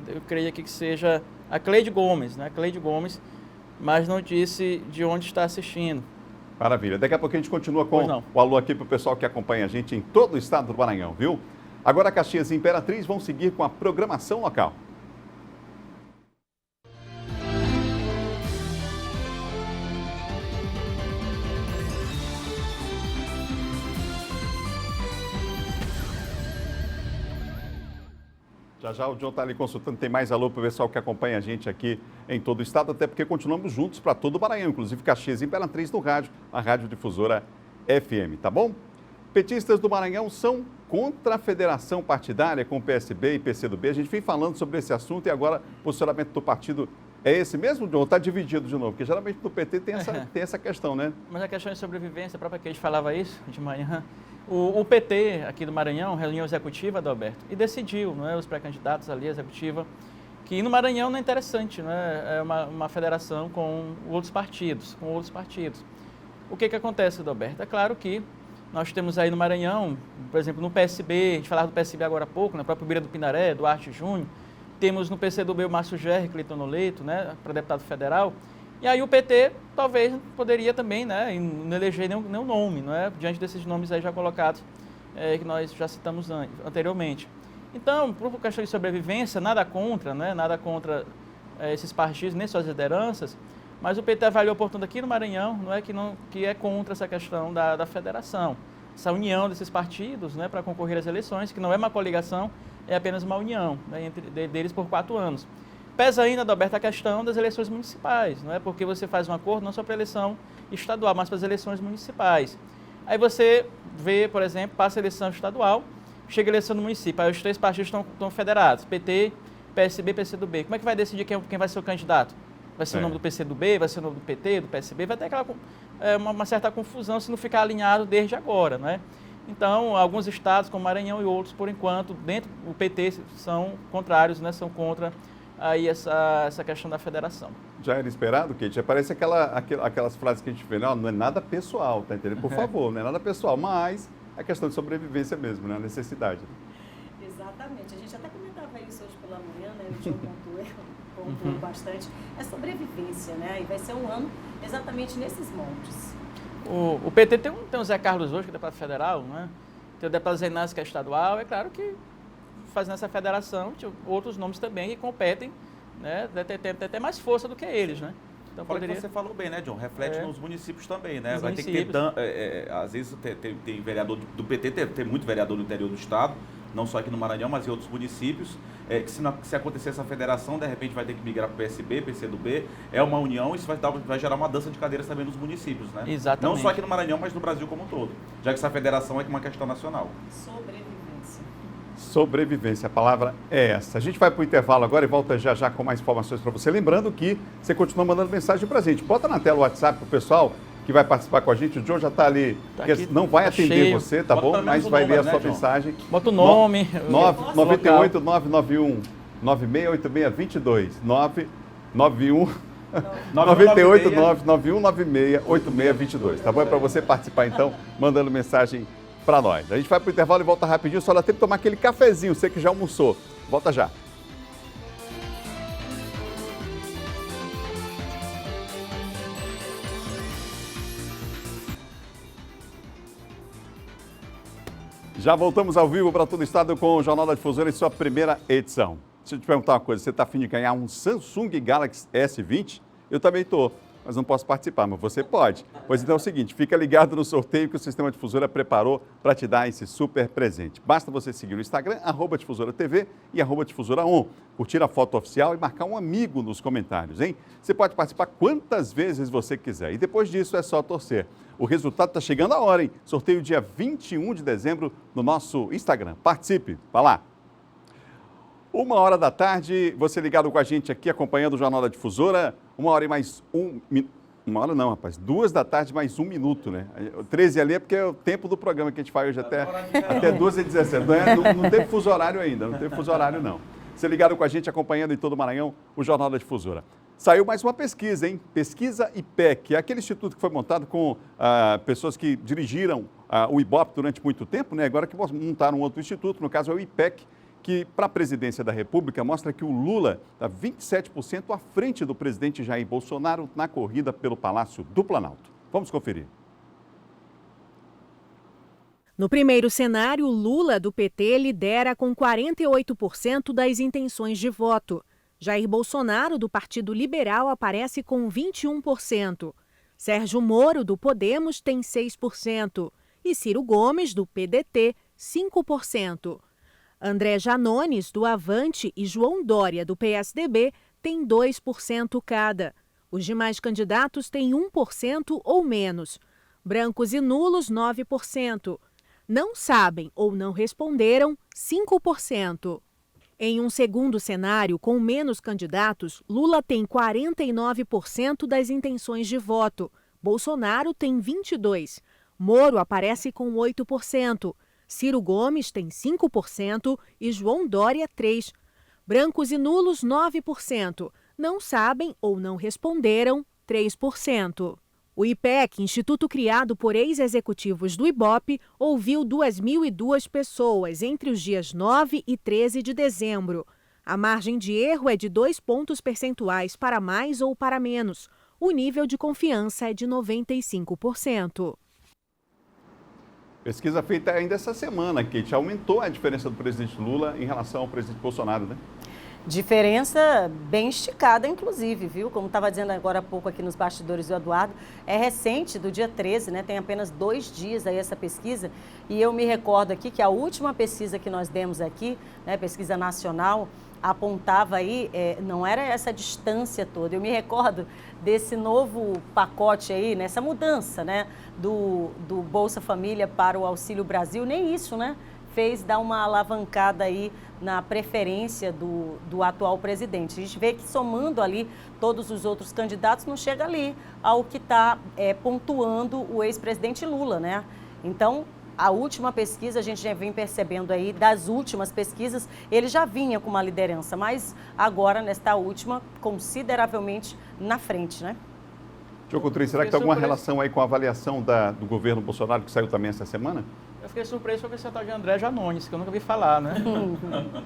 eu creio aqui que seja a Cleide Gomes, né? Cleide Gomes, mas não disse de onde está assistindo. Maravilha. Daqui a pouco a gente continua com o alô aqui para o pessoal que acompanha a gente em todo o estado do Maranhão, viu? Agora Caxias e Imperatriz vão seguir com a programação local. Já o John está ali consultando, tem mais alô para o pessoal que acompanha a gente aqui em todo o estado, até porque continuamos juntos para todo o Maranhão, inclusive Caxias e Imperatriz no rádio, a Rádio Difusora FM, tá bom? Petistas do Maranhão são contra a federação partidária com o PSB e PCdoB. A gente vem falando sobre esse assunto e agora o posicionamento do partido é esse mesmo, John? Está dividido de novo? Porque geralmente no PT tem essa questão, né? Mas a questão de sobrevivência, a própria Kate falava isso de manhã. O PT aqui do Maranhão, reunião executiva, Adalberto, e decidiu, não é, os pré-candidatos ali, executiva, que no Maranhão não é interessante, né? É uma federação com outros partidos, O que acontece, Adalberto? É claro que nós temos aí no Maranhão, por exemplo, no PSB, a gente falava do PSB agora há pouco, na própria Beira do Pinaré, Duarte Júnior, temos no PCdoB o Márcio Gerri, Cleiton Noleto, né, para deputado federal. E aí o PT talvez poderia também, né, não eleger nenhum nome, não é? Diante desses nomes aí já colocados, que nós já citamos anteriormente. Então, por questão de sobrevivência, nada contra, né, esses partidos, nem suas lideranças, mas o PT avaliou, portanto, aqui no Maranhão, não é, que é contra essa questão da federação, essa união desses partidos, né, para concorrer às eleições, que não é uma coligação, é apenas uma união, né, deles por 4 anos. Pesa ainda, Adalberto, a questão das eleições municipais, não é? Porque você faz um acordo não só para a eleição estadual, mas para as eleições municipais. Aí você vê, por exemplo, passa a eleição estadual, chega a eleição no município, aí os 3 partidos estão federados, PT, PSB, PCdoB. Como é que vai decidir quem vai ser o candidato? Vai ser o nome do PCdoB, vai ser o nome do PT, do PSB? Vai ter uma certa confusão se não ficar alinhado desde agora, não é? Então, alguns estados, como Maranhão e outros, por enquanto, dentro do PT, são contrários, né? São contra aí essa questão da federação. Já era esperado, Kate? Já parece aquelas frases que a gente vê, não é nada pessoal, tá entendendo? Por favor, não é nada pessoal, mas a questão de sobrevivência mesmo, né? A necessidade. Exatamente. A gente até comentava isso hoje pela manhã, né? O John pontuou bastante. É sobrevivência, né? E vai ser um ano exatamente nesses moldes. O PT tem o Zé Carlos hoje, que é deputado federal, né? Tem o deputado Zé Inácio, que é estadual. É claro que fazendo essa federação, outros nomes também que competem, né? Tem até mais força do que eles, né? Então, poderia... Você falou bem, né, John? Reflete nos municípios também, né? Vai ter que ter, às vezes tem vereador do PT, tem muito vereador no interior do estado, não só aqui no Maranhão, mas em outros municípios, que se acontecer essa federação, de repente vai ter que migrar para o PSB, PCdoB, é uma união, isso vai gerar uma dança de cadeiras também nos municípios, né? Exatamente. Não só aqui no Maranhão, mas no Brasil como um todo, já que essa federação é uma questão nacional. Sobrevivência. Sobrevivência, a palavra é essa. A gente vai para o intervalo agora e volta já já com mais informações para você. Lembrando que você continua mandando mensagem para a gente. Bota na tela o WhatsApp para o pessoal que vai participar com a gente. O John já está ali, não vai atender cheio. Você, tá bom? Mas vai ler a sua mensagem. Bota o nome. 98 991 968622 991 98 991 96 8622. Tá bom? É para você participar então, mandando mensagem para nós. A gente vai para o intervalo e volta rapidinho, só dá tempo de tomar aquele cafezinho, você que já almoçou. Volta já. Já voltamos ao vivo para todo o estado com o Jornal da Difusora em sua primeira edição. Deixa eu te perguntar uma coisa, você está a fim de ganhar um Samsung Galaxy S20? Eu também estou, mas não posso participar, mas você pode. Pois então é o seguinte, fica ligado no sorteio que o Sistema Difusora preparou para te dar esse super presente. Basta você seguir no Instagram, @DifusoraTV e @DifusoraOn, curtir a foto oficial e marcar um amigo nos comentários, hein? Você pode participar quantas vezes você quiser e depois disso é só torcer. O resultado está chegando a hora, hein? Sorteio dia 21 de dezembro no nosso Instagram. Participe, vai lá. 1h da tarde, você ligado com a gente aqui, acompanhando o Jornal da Difusora. 1h e mais 1 minuto. 1h não, rapaz. 2 da tarde mais 1 minuto, né? 13 ali é porque é o tempo do programa que a gente faz hoje até 2h17. Não teve fuso horário ainda, não teve fuso horário não. Você ligado com a gente, acompanhando em todo o Maranhão o Jornal da Difusora. Saiu mais uma pesquisa, hein? Pesquisa IPEC, aquele instituto que foi montado com pessoas que dirigiram o IBOP durante muito tempo, né? Agora que montaram um outro instituto, no caso é o IPEC, que para a presidência da República mostra que o Lula está 27% à frente do presidente Jair Bolsonaro na corrida pelo Palácio do Planalto. Vamos conferir. No primeiro cenário, Lula, do PT, lidera com 48% das intenções de voto. Jair Bolsonaro, do Partido Liberal, aparece com 21%. Sérgio Moro, do Podemos, tem 6%. E Ciro Gomes, do PDT, 5%. André Janones, do Avante, e João Dória, do PSDB, têm 2% cada. Os demais candidatos têm 1% ou menos. Brancos e nulos, 9%. Não sabem ou não responderam, 5%. Em um segundo cenário, com menos candidatos, Lula tem 49% das intenções de voto. Bolsonaro tem 22%. Moro aparece com 8%. Ciro Gomes tem 5% e João Dória 3%. Brancos e nulos, 9%. Não sabem ou não responderam, 3%. O IPEC, instituto criado por ex-executivos do IBOP, ouviu 2.002 pessoas entre os dias 9 e 13 de dezembro. A margem de erro é de 2 pontos percentuais para mais ou para menos. O nível de confiança é de 95%. Pesquisa feita ainda essa semana, Kate, aumentou a diferença do presidente Lula em relação ao presidente Bolsonaro, né? Diferença bem esticada, inclusive, viu? Como estava dizendo agora há pouco aqui nos bastidores do Eduardo, é recente, do dia 13, né? Tem apenas 2 dias aí essa pesquisa. E eu me recordo aqui que a última pesquisa que nós demos aqui, né, pesquisa nacional, apontava aí, não era essa distância toda. Eu me recordo desse novo pacote aí, nessa mudança, né, do Bolsa Família para o Auxílio Brasil, nem isso, né, fez dar uma alavancada aí na preferência do atual presidente. A gente vê que somando ali todos os outros candidatos, não chega ali ao que está pontuando o ex-presidente Lula, né? Então, a última pesquisa, a gente já vem percebendo aí, das últimas pesquisas, ele já vinha com uma liderança, mas agora, nesta última, consideravelmente na frente, né? Diogo Coutinho, será que tem alguma relação aí com a avaliação do governo Bolsonaro, que saiu também essa semana? Eu fiquei surpreso com esse tal de André Janones, que eu nunca vi falar, né?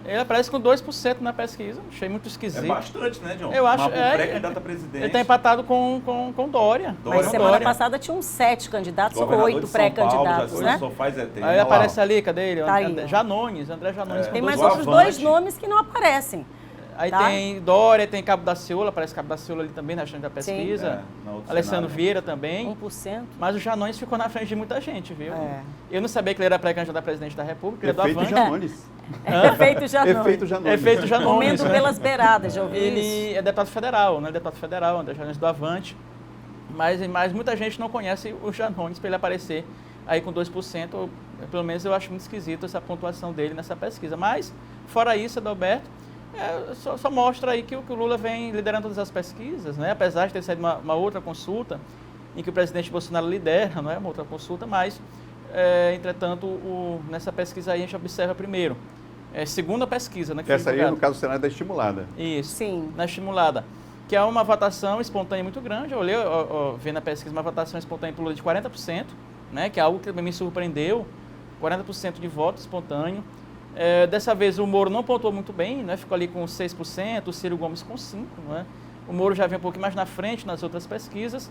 Ele aparece com 2% na pesquisa, achei muito esquisito. É bastante, né, John? Eu acho, pré-candidato a presidente. Ele está empatado com Dória. Mas semana passada tinham 7 candidatos, ou 8 pré-candidatos, né? Só faz aí aparece ali, cadê ele? André Janones. Tem mais outros 2 nomes que não aparecem. Aí tem Dória, tem Cabo da Ciolo, aparece Cabo da Ciolo ali também na frente da pesquisa. Alessandro Vieira também. 1%. Mas o Janones ficou na frente de muita gente, viu? Eu não sabia que ele era pré-candidato a presidente da República, ele é do Avante. Janones. Efeito Janones. Efeito Janones. Comendo pelas beiradas, já ouviu isso? Ele é deputado federal, né? Deputado federal, André Janones do Avante. Mas muita gente não conhece o Janones para ele aparecer aí com 2%. Pelo menos eu acho muito esquisito essa pontuação dele nessa pesquisa. Mas, fora isso, Adalberto, só mostra aí que o Lula vem liderando todas as pesquisas, né? Apesar de ter saído uma outra consulta, em que o presidente Bolsonaro lidera, não é uma outra consulta, mas, entretanto, nessa pesquisa aí a gente observa primeiro. Segunda pesquisa, né? Que essa aí, no caso do Senado, é estimulada. Isso, sim. Na estimulada. Que é uma votação espontânea muito grande. Eu olhei, vendo a pesquisa, uma votação espontânea para o Lula de 40%, né? Que é algo que também me surpreendeu. 40% de voto espontâneo. Dessa vez o Moro não pontuou muito bem, né? Ficou ali com 6%, o Ciro Gomes com 5%. Né? O Moro já vem um pouquinho mais na frente nas outras pesquisas.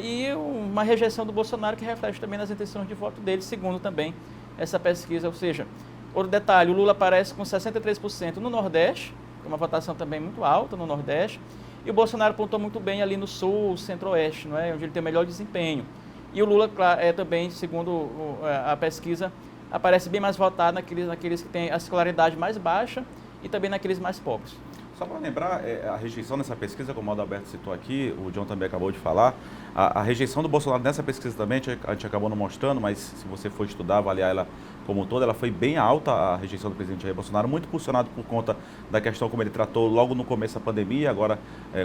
E uma rejeição do Bolsonaro que reflete também nas intenções de voto dele, segundo também essa pesquisa. Ou seja, outro detalhe, o Lula aparece com 63% no Nordeste, uma votação também muito alta no Nordeste, e o Bolsonaro pontuou muito bem ali no Sul, Centro-Oeste, não é? Onde ele tem o melhor desempenho. E o Lula também, segundo a pesquisa, aparece bem mais votado naqueles que têm a escolaridade mais baixa e também naqueles mais pobres. Só para lembrar, a rejeição nessa pesquisa, como o Adalberto citou aqui, o John também acabou de falar, a rejeição do Bolsonaro nessa pesquisa também, a gente acabou não mostrando, mas se você for estudar, avaliar ela como um todo, ela foi bem alta, a rejeição do presidente Jair Bolsonaro, muito impulsionado por conta da questão como ele tratou logo no começo da pandemia, agora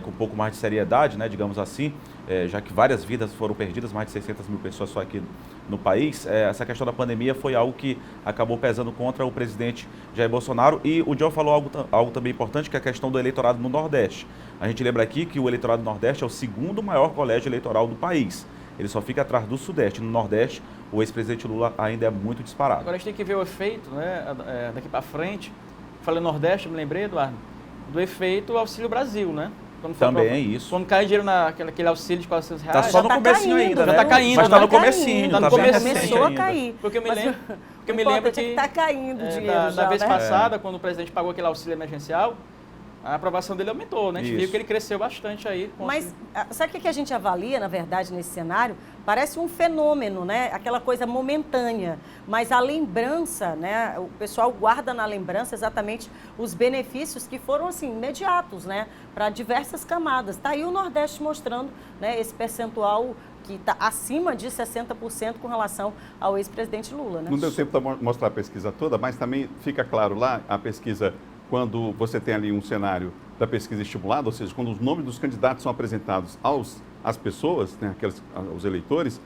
com um pouco mais de seriedade, né, digamos assim, já que várias vidas foram perdidas, mais de 600 mil pessoas só aqui no país. Essa questão da pandemia foi algo que acabou pesando contra o presidente Jair Bolsonaro, e o John falou algo também importante, que é a questão do eleitorado no Nordeste. A gente lembra aqui que o eleitorado do Nordeste é o segundo maior colégio eleitoral do país. Ele só fica atrás do Sudeste. No Nordeste, o ex-presidente Lula ainda é muito disparado. Agora a gente tem que ver o efeito, né, daqui para frente. Falei Nordeste, me lembrei, Eduardo, do efeito Auxílio Brasil, né? Também é isso. Quando cai dinheiro naquele auxílio de R$400. Está só no comecinho ainda, né? Já está caindo. Mas está no comecinho. Está no comecinho. Começou a cair. Porque eu me lembro que está caindo o dinheiro da vez passada, quando o presidente pagou aquele auxílio emergencial, a aprovação dele aumentou, né? A gente viu que ele cresceu bastante aí. Mas sabe o que a gente avalia, na verdade, nesse cenário? Parece um fenômeno, né? Aquela coisa momentânea. Mas a lembrança, né? O pessoal guarda na lembrança exatamente os benefícios que foram, assim, imediatos, né? Para diversas camadas. Está aí o Nordeste mostrando, né, esse percentual que está acima de 60% com relação ao ex-presidente Lula, né? Não deu tempo para mostrar a pesquisa toda, mas também fica claro lá a pesquisa, quando você tem ali um cenário da pesquisa estimulada, ou seja, quando os nomes dos candidatos são apresentados às pessoas, né, aos eleitores,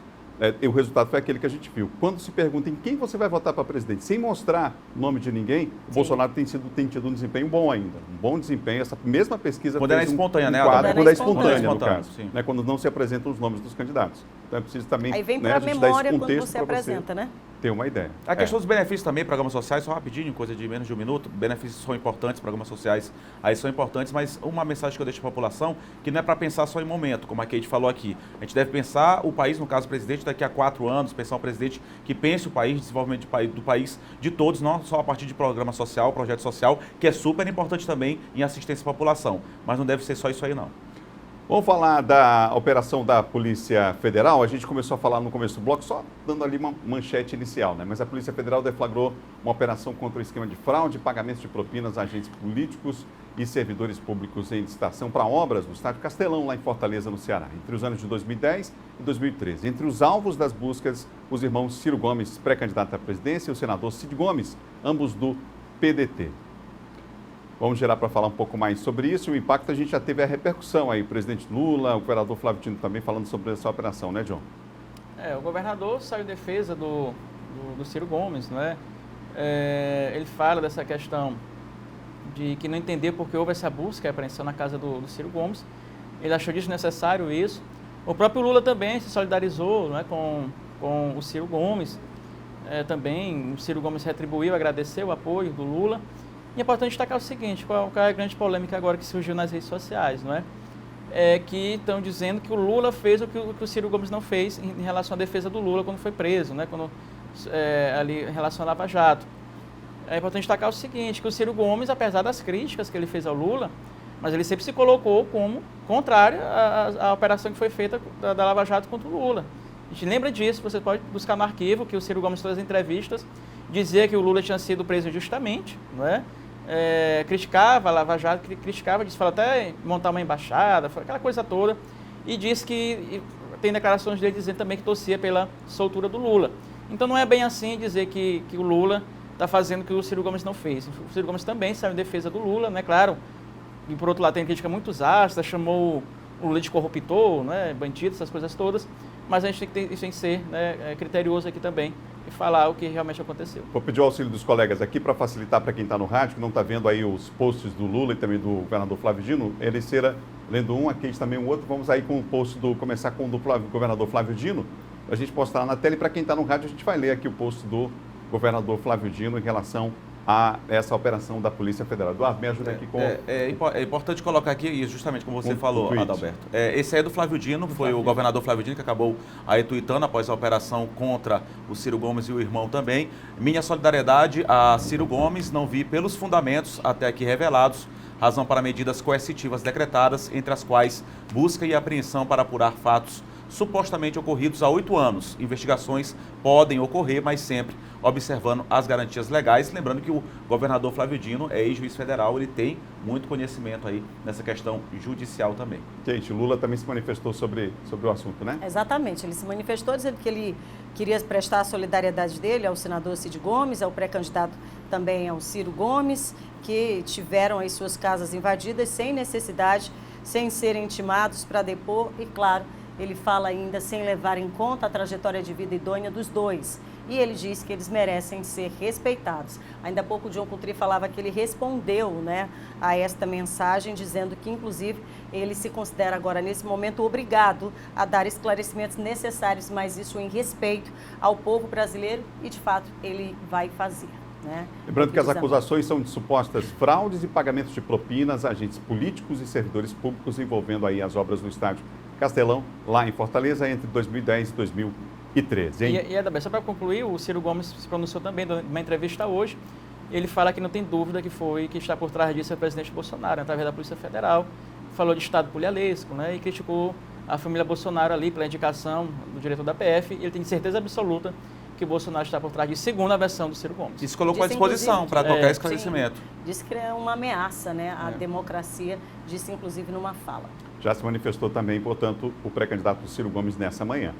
o resultado foi aquele que a gente viu. Quando se pergunta em quem você vai votar para presidente, sem mostrar o nome de ninguém, o Bolsonaro tem tido um desempenho bom ainda. Um bom desempenho. Essa mesma pesquisa quando é espontânea, né? Quando é espontânea, no caso. Né, quando não se apresentam os nomes dos candidatos. Então é preciso também... Aí vem para a memória quando você apresenta, né? Ter uma ideia. A questão dos benefícios também, programas sociais, só rapidinho, coisa de menos de um minuto. Benefícios são importantes, programas sociais aí são importantes, mas uma mensagem que eu deixo para a população, que não é para pensar só em momento, como a Kate falou aqui. A gente deve pensar o país, no caso o presidente, daqui a 4 anos, pensar um presidente que pense o país, desenvolvimento do país de todos, não só a partir de programa social, projeto social, que é super importante também em assistência à população. Mas não deve ser só isso aí, não. Vamos falar da operação da Polícia Federal. A gente começou a falar no começo do bloco, só dando ali uma manchete inicial, né? Mas a Polícia Federal deflagrou uma operação contra o esquema de fraude e pagamento de propinas a agentes políticos e servidores públicos em licitação para obras no estádio Castelão, lá em Fortaleza, no Ceará, entre os anos de 2010 e 2013. Entre os alvos das buscas, os irmãos Ciro Gomes, pré-candidato à presidência, e o senador Cid Gomes, ambos do PDT. Vamos gerar para falar um pouco mais sobre isso. O impacto, a gente já teve a repercussão aí. O presidente Lula, o governador Flávio Dino também falando sobre essa operação, né, John? O governador saiu em defesa do Ciro Gomes, não é? Ele fala dessa questão de que não entendeu porque houve essa busca e apreensão na casa do Ciro Gomes. Ele achou desnecessário isso. O próprio Lula também se solidarizou, não é, com o Ciro Gomes. Também o Ciro Gomes retribuiu, agradeceu o apoio do Lula. E é importante destacar o seguinte, qual é a grande polêmica agora que surgiu nas redes sociais, não é? Que estão dizendo que o Lula fez o que o Ciro Gomes não fez em relação à defesa do Lula quando foi preso, né? Ali em relação à Lava Jato. É importante destacar o seguinte, que o Ciro Gomes, apesar das críticas que ele fez ao Lula, mas ele sempre se colocou como contrário à operação que foi feita da Lava Jato contra o Lula. A gente lembra disso, você pode buscar no arquivo que o Ciro Gomes, em todas as entrevistas, dizia que o Lula tinha sido preso injustamente, não é? Criticava a Lava Jato, criticava, disse, falou até montar uma embaixada, aquela coisa toda, e disse que tem declarações dele dizendo também que torcia pela soltura do Lula. Então não é bem assim dizer que o Lula está fazendo o que o Ciro Gomes não fez. O Ciro Gomes também saiu em defesa do Lula, né, claro. E por outro lado tem crítica muito ácida, chamou o Lula de corruptor, né, bandido, essas coisas todas. Mas a gente tem que ser, né, criterioso aqui também e falar o que realmente aconteceu. Vou pedir o auxílio dos colegas aqui para facilitar para quem está no rádio, que não está vendo aí os posts do Lula e também do governador Flávio Dino. Ericeira lendo um, aqui também um outro. Vamos aí com o post começar com o do governador Flávio Dino. A gente postar na tela e para quem está no rádio a gente vai ler aqui o post do governador Flávio Dino em relação a essa operação da Polícia Federal. Eduardo, me ajuda aqui com... É importante colocar aqui, justamente como você falou, Adalberto. Esse aí é do Flávio Dino, foi o governador Flávio Dino que acabou aí tuitando após a operação contra o Ciro Gomes e o irmão também. Minha solidariedade a Ciro Gomes, não vi pelos fundamentos até aqui revelados, razão para medidas coercitivas decretadas, entre as quais busca e apreensão para apurar fatos supostamente ocorridos há 8 anos. Investigações podem ocorrer, mas sempre observando as garantias legais. Lembrando que o governador Flávio Dino é ex-juiz federal, ele tem muito conhecimento aí nessa questão judicial também. Gente, Lula também se manifestou sobre o assunto, né? Exatamente, ele se manifestou dizendo que ele queria prestar a solidariedade dele ao senador Cid Gomes, ao pré-candidato também ao Ciro Gomes, que tiveram as suas casas invadidas sem necessidade, sem serem intimados para depor e, claro, ele fala ainda sem levar em conta a trajetória de vida idônea dos dois. E ele diz que eles merecem ser respeitados. Ainda há pouco o John Coutry falava que ele respondeu, né, a esta mensagem, dizendo que, inclusive, ele se considera agora, nesse momento, obrigado a dar esclarecimentos necessários, mas isso em respeito ao povo brasileiro e, de fato, ele vai fazer. Né? Lembrando que as acusações são de supostas fraudes e pagamentos de propinas a agentes políticos e servidores públicos envolvendo aí as obras do estádio Castelão, lá em Fortaleza, entre 2010 e 2013. Hein? E só para concluir, o Ciro Gomes se pronunciou também numa entrevista hoje. Ele fala que não tem dúvida que está por trás disso é o presidente Bolsonaro, através da Polícia Federal. Falou de Estado polialesco, né, e criticou a família Bolsonaro ali pela indicação do diretor da PF. Ele tem certeza absoluta que o Bolsonaro está por trás disso, segundo a versão do Ciro Gomes. Isso colocou à disposição para qualquer esclarecimento. Sim, disse que é uma ameaça, né, à democracia, disse inclusive numa fala. Já se manifestou também, portanto, o pré-candidato Ciro Gomes nessa manhã.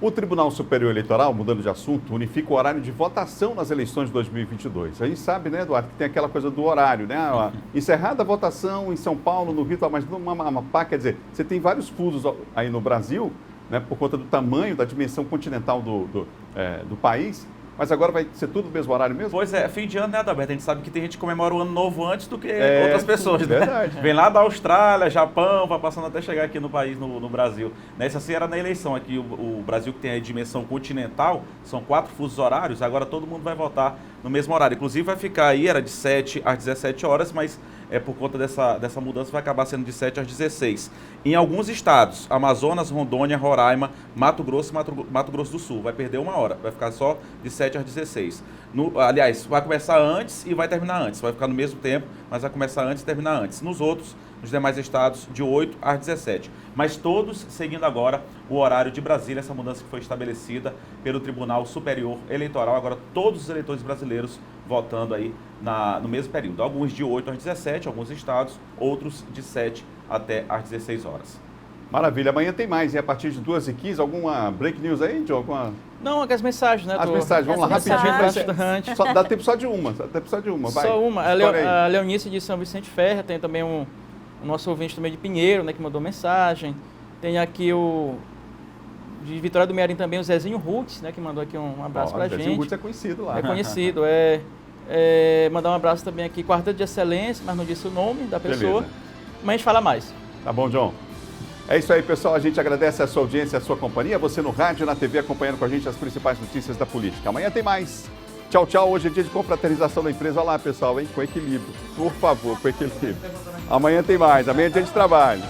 O Tribunal Superior Eleitoral, mudando de assunto, unifica o horário de votação nas eleições de 2022. A gente sabe, né, Eduardo, que tem aquela coisa do horário, né? Encerrada a votação em São Paulo, no Rio, mas no Amapá, quer dizer, você tem vários fusos aí no Brasil, né, por conta do tamanho, da dimensão continental do país. Mas agora vai ser tudo no mesmo horário mesmo? Pois é, fim de ano, né, Adalberto? A gente sabe que tem gente que comemora o ano novo antes do que outras pessoas, né? Verdade. Vem lá da Austrália, Japão, vai passando até chegar aqui no país, no Brasil. Essa assim era na eleição aqui, o Brasil que tem a dimensão continental, são 4 fusos horários, agora todo mundo vai votar no mesmo horário. Inclusive vai ficar aí, era de 7 às 17 horas, mas por conta dessa mudança vai acabar sendo de 7 às 16. Em alguns estados, Amazonas, Rondônia, Roraima, Mato Grosso e Mato Grosso do Sul, vai perder 1 hora, vai ficar só de 7 às 16. Aliás, vai começar antes e vai terminar antes, vai ficar no mesmo tempo, mas vai começar antes e terminar antes. Nos demais estados, de 8 às 17. Mas todos seguindo agora o horário de Brasília, essa mudança que foi estabelecida pelo Tribunal Superior Eleitoral. Agora todos os eleitores brasileiros votando aí no mesmo período. Alguns de 8 às 17, alguns estados, outros de 7 até às 16 horas. Maravilha. Amanhã tem mais, e a partir de 2h15, alguma break news aí, John? Não, as mensagens, né? As mensagens, vamos lá, rapidinho. Só dá tempo só de uma, vai. Só uma. A Leonice de São Vicente Ferreira, tem também o nosso ouvinte também de Pinheiro, né, que mandou mensagem. Tem aqui o de Vitória do Mearim também, o Zezinho Rutz, né, que mandou aqui um abraço pra gente. Zezinho Rutz é conhecido lá. É conhecido, mandar um abraço também aqui, Quarteto de Excelência, mas não disse o nome da pessoa. Beleza. Mas a gente fala mais. Tá bom, John. É isso aí, pessoal. A gente agradece a sua audiência, a sua companhia. Você no rádio e na TV acompanhando com a gente as principais notícias da política. Amanhã tem mais. Tchau, tchau. Hoje é dia de confraternização da empresa. Olha lá, pessoal, hein? Com equilíbrio. Por favor, com equilíbrio. Amanhã tem mais. Amanhã é dia de trabalho.